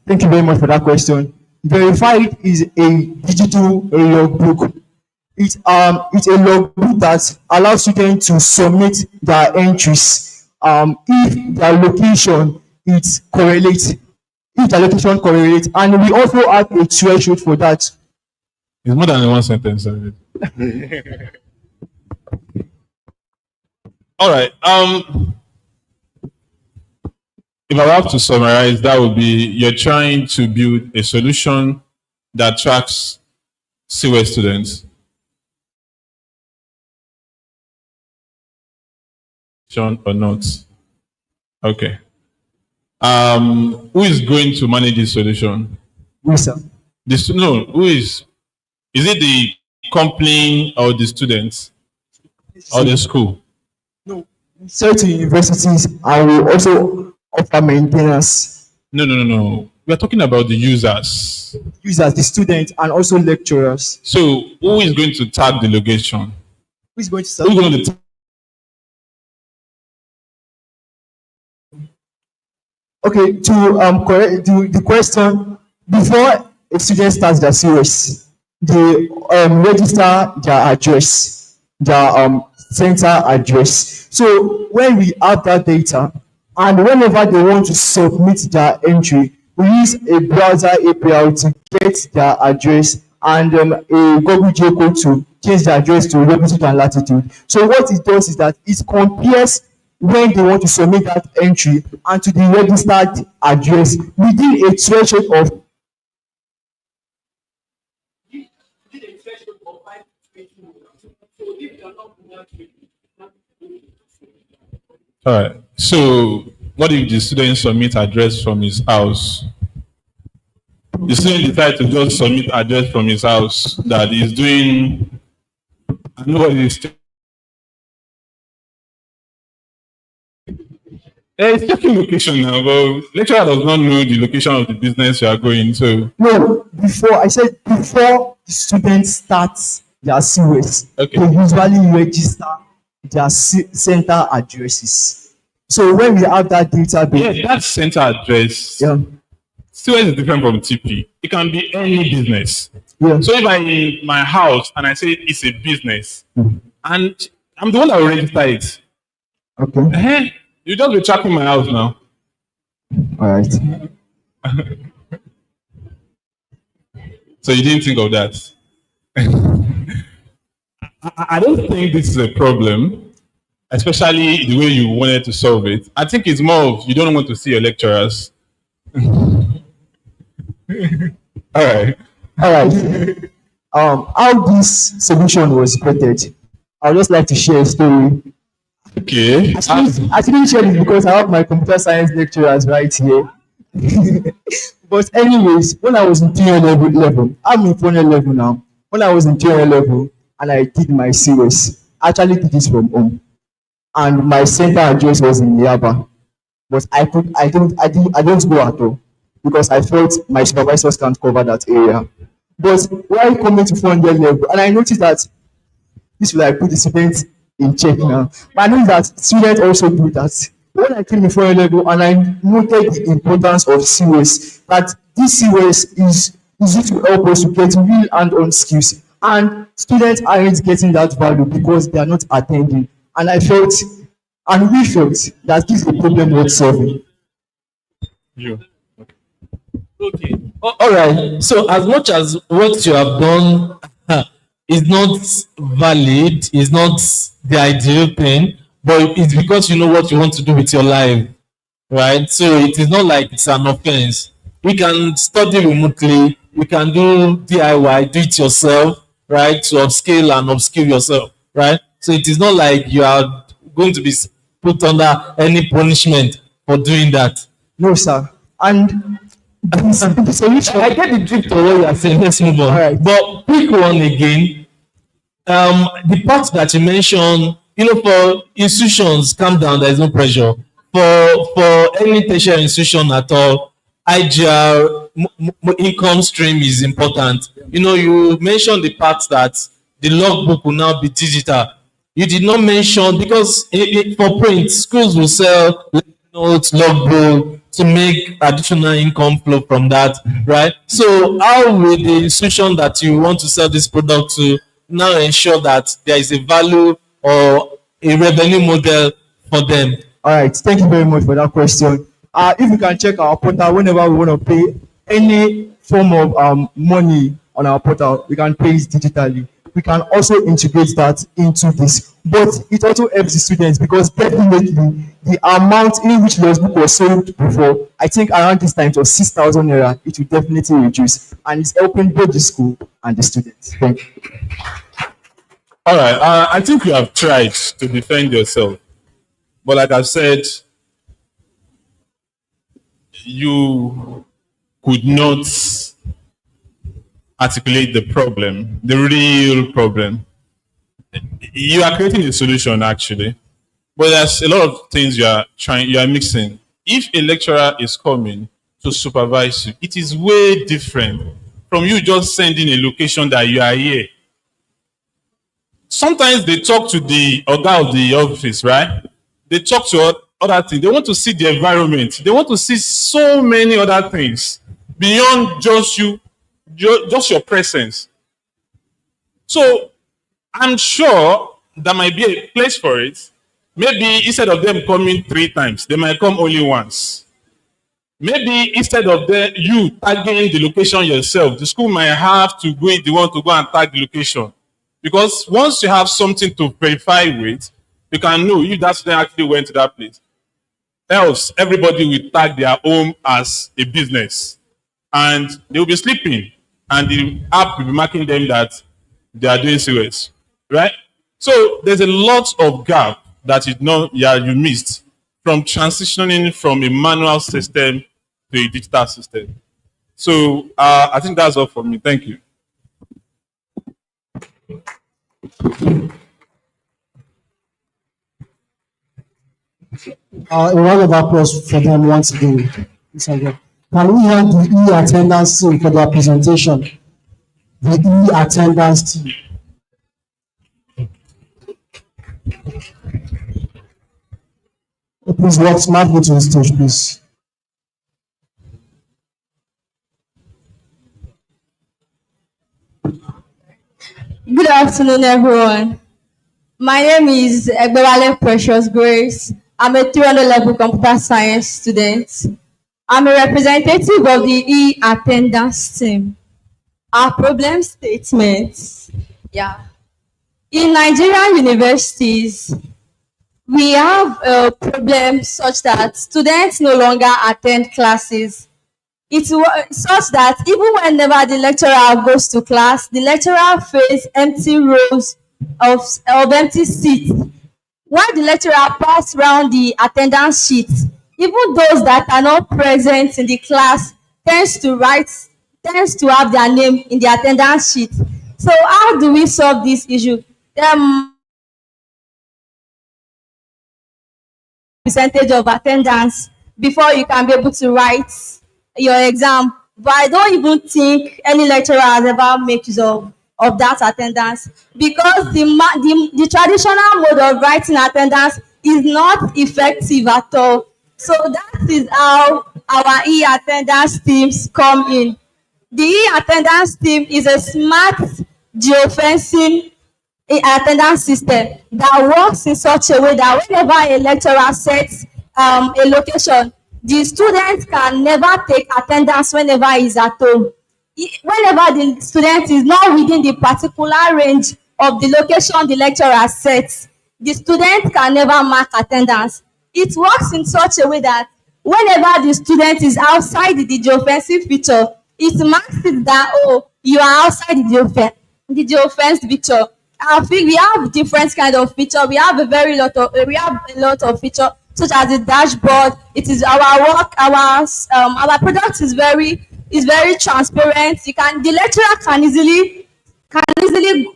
Thank you very much for that question. Verified is a digital logbook. it's a logbook that allows students to submit their entries if their location is correlates, if the location correlates, and we also have a threshold for that. It's more than one sentence. Sorry. All right. If I have to summarize, that would be you're trying to build a solution that tracks CWE students. Or not? Okay. Who is going to manage this solution? Yes, sir. No, who is? Is it the company or the students or the school? No, certain universities I will also offer maintenance. No. We are talking about the users. Users, the students, and also lecturers. So, who is going to tag the location? Who is going to Who's going to Okay, to correct the question, before a student starts their series, they register their address, their center address. So when we have that data, and whenever they want to submit their entry, we use a browser API to get their address and a Google J code to change the address to longitude and latitude. So what it does is that it compares when they want to submit that entry and to the registered address within a threshold of All right. So, what if the student submit address from his house? The student decides to just submit address from his house that he's doing. And nobody is. It's checking location now, but lecturer does not know the location of the business you are going to. No, before the student starts their series, okay, they usually register their center addresses. So when we have that database, yeah, that center address. Yeah. CWE is different from TP. It can be any business. Yeah. So if I'm in my house and I say it's a business, and I'm the one that will register it. Okay. You just be tracking my house now. All right. So you didn't think of that? I don't think this is a problem, especially the way you wanted to solve it. I think it's more of you don't want to see your lecturers. All right. How this solution was created, I would just like to share a story. Okay. I didn't share it because I have my computer science lecturers right here. But anyways, when I was in junior level, I'm in junior level now. When I was in junior level and I did my series, I actually did this from home, and my center address was in Yaba. But I don't go at all because I felt my supervisors can't cover that area. But while coming to 400 level, and I noticed that this will like put the students in check now. But I know that students also do that. When I came to 400 level and I noted the importance of CWES, that this CWES is used to help us to get real hand-on skills. And students aren't getting that value because they are not attending. And I felt, and we felt, that this is a problem worth solving. You. Okay. All right. So as much as what you have done is not valid, is not the ideal thing, but it's because you know what you want to do with your life, right? So it is not like it's an offense. We can study remotely. We can do DIY, do it yourself, right? To upskill and upskill yourself, right? So it is not like you are going to be put under any punishment for doing that. No, sir. And the solution. I get the drift of what you are saying. Let's move on. Right. But quick one again. The part that you mentioned, for institutions, calm down. There is no pressure. For any tertiary institution at all, IGR income stream is important. You mentioned the part that the logbook will now be digital. You did not mention because for print, schools will sell notes, logbook to make additional income flow from that, right? So how will the institution that you want to sell this product to now ensure that there is a value or a revenue model for them? All right, thank you very much for that question. If we can check our portal whenever we want to pay any form of money on our portal, we can pay it digitally. We can also integrate that into this, but it also helps the students because definitely the amount in which the book was sold before, I think around this time it was 6,000 naira. It will definitely reduce, and it's helping both the school and the students. Thank you. All right. I think you have tried to defend yourself, but like I've said, you could not articulate the problem, the real problem. You are creating a solution actually, but there's a lot of things you are mixing. If a lecturer is coming to supervise you, it is way different from you just sending a location that you are here. Sometimes they talk to the organ of the office, right? They talk to other things. They want to see the environment. They want to see so many other things beyond just you, just your presence. So I'm sure there might be a place for it. Maybe instead of them coming 3 times, they might come only once. Maybe instead of you tagging the location yourself, the school might have to go the one to go and tag the location. Because once you have something to verify with, you can know if that student actually went to that place. Else, everybody will tag their home as a business. And they will be sleeping. And the app will be marking them that they are doing serious. Right? So there's a lot of gap that you missed from transitioning from a manual system to a digital system. So I think that's all for me. Thank you. A round of applause for them once again. Can we have the e-attendance team for their presentation? The e-attendance team. Please walk smartly to the stage, please. Good afternoon, everyone. My name is Egbewale Precious Grace. I'm a 300 level computer science student. I'm a representative of the e-attendance team. Our problem statements. Yeah. In Nigerian universities, we have a problem such that students no longer attend classes. It's such that even whenever the lecturer goes to class, the lecturer faces empty rows of empty seats. While the lecturer passes around the attendance sheet, even those that are not present in the class tends to have their name in the attendance sheet. So how do we solve this issue? Percentage of attendance before you can be able to write your exam. But I don't even think any lecturer has ever made use of that attendance, because the traditional mode of writing attendance is not effective at all. So that is how our e-attendance teams come in. The e-attendance team is a smart geofencing attendance system that works in such a way that whenever a lecturer sets a location, the student can never take attendance whenever he's at home. Whenever the student is not within the particular range of the location the lecturer sets, the student can never mark attendance. It works in such a way that whenever the student is outside the geofencing feature, it marks it that, oh, you are outside the geofenced feature. I think we have different kind of feature. We have a lot of feature, such as the dashboard. It is our work. Our product is very transparent. The lecturer can easily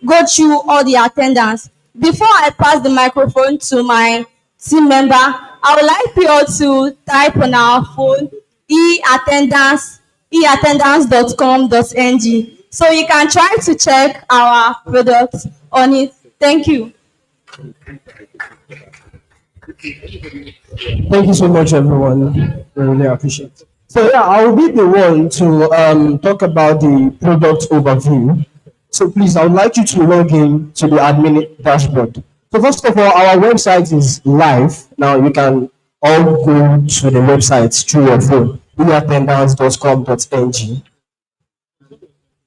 go through all the attendance. Before I pass the microphone to my team member, I would like you all to type on our phone eattendance.com.ng, so you can try to check our product on it. Thank you. Thank you so much, everyone. We really appreciate it. So yeah, I will be the one to talk about the product overview. So please, I would like you to log in to the admin dashboard. So first of all, our website is live. Now you can all go to the website through your phone, eattendance.com.ng.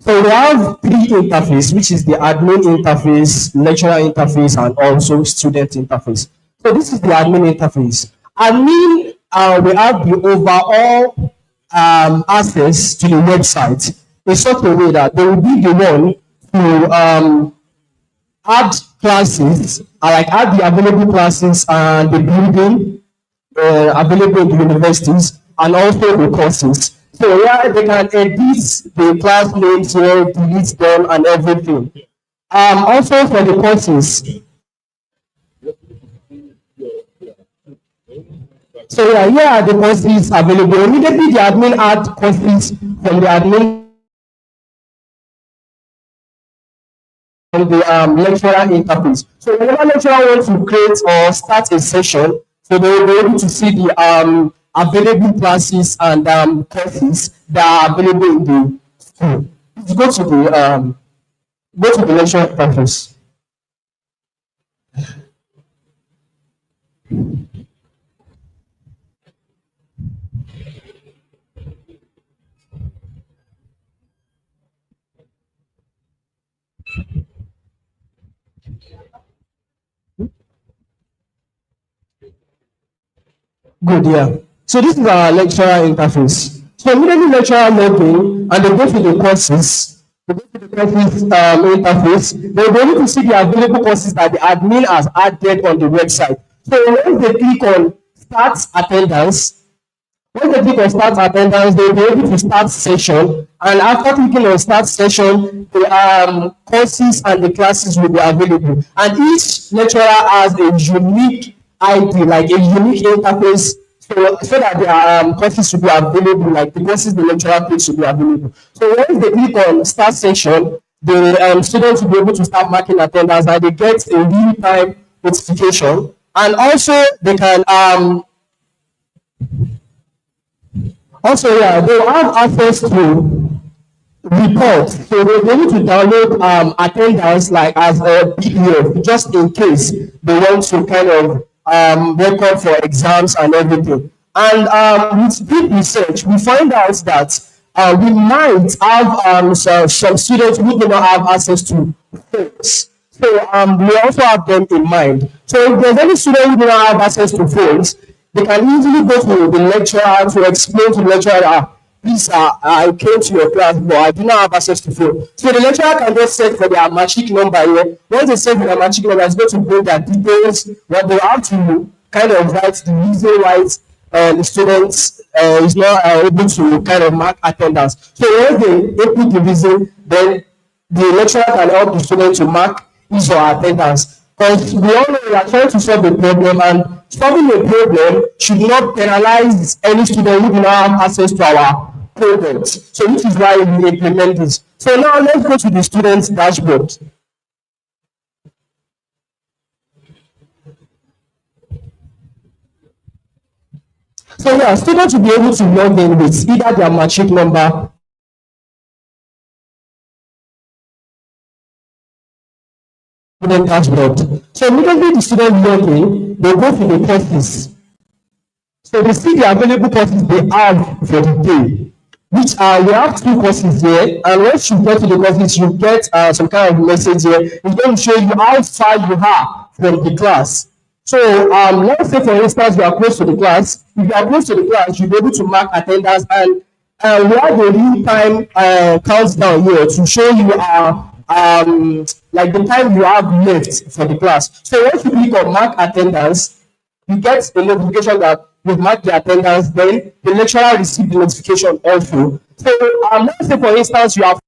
So we have three interfaces, which is the admin interface, lecturer interface, and also student interface. So this is the admin interface. Admin, we have the overall access to the website in such a way that they will be the one to add classes, like add the available classes and the building available in the universities, and also the courses. So yeah, they can edit the class names here, delete them, and everything. Also for the courses. So yeah, here are the courses available. Immediately the admin add courses from the admin on the lecturer interface. So whenever lecturer wants to create or start a session, so they will be able to see the available classes and courses that are available in the school. Let's go to the lecturer interface. Good, yeah. So this is our lecturer interface. So immediately lecturer login and they go to the courses. They go to the courses interface. They'll be able to see the available courses that the admin has added on the website. So when they click on start attendance, when they click on start attendance, they'll be able to start session. And after clicking on start session, the courses and the classes will be available. And each lecturer has a unique ID, like a unique interface, so that the courses should be available, like the courses the lecturer page should be available. So once they click on start session, the students will be able to start marking attendance and they get a real-time notification. And also they can they have access to reports. So they'll be able to download attendance like as a PDF, just in case they want to kind of record for exams and everything. And with deep research, we find out that we might have some students who do not have access to phones. So we also have them in mind. So if there's any student who do not have access to phones, they can easily go to the lecturer to explain to the lecturer, please, I came to your class, but I do not have access to phone. So the lecturer can just set for their matric number here. Once they set for their matric number, it's going to bring their details. What they have to kind of write the reason why the students is not able to kind of mark attendance. So once they put the reason, then the lecturer can help the student to mark his or her attendance. Because we all know we are trying to solve a problem, and solving a problem should not penalize any student who do not have access to our products. So which is why we implement this. So now let's go to the students' dashboard. So yeah, students will be able to log in with either their matric number dashboard. So immediately the student log in, they go to the courses. So they see the available courses they have for the day, which are, we have 2 courses here, and once you get to the courses, you get some kind of message here. It's going to show you how far you are from the class. So let's say for instance you are close to the class. If you are close to the class, you'll be able to mark attendance, and we have a real-time countdown here to show you like the time you have left for the class. So once you click on mark attendance, you get a notification that you've marked the attendance, then the lecturer receives the notification also. So let's say for instance you have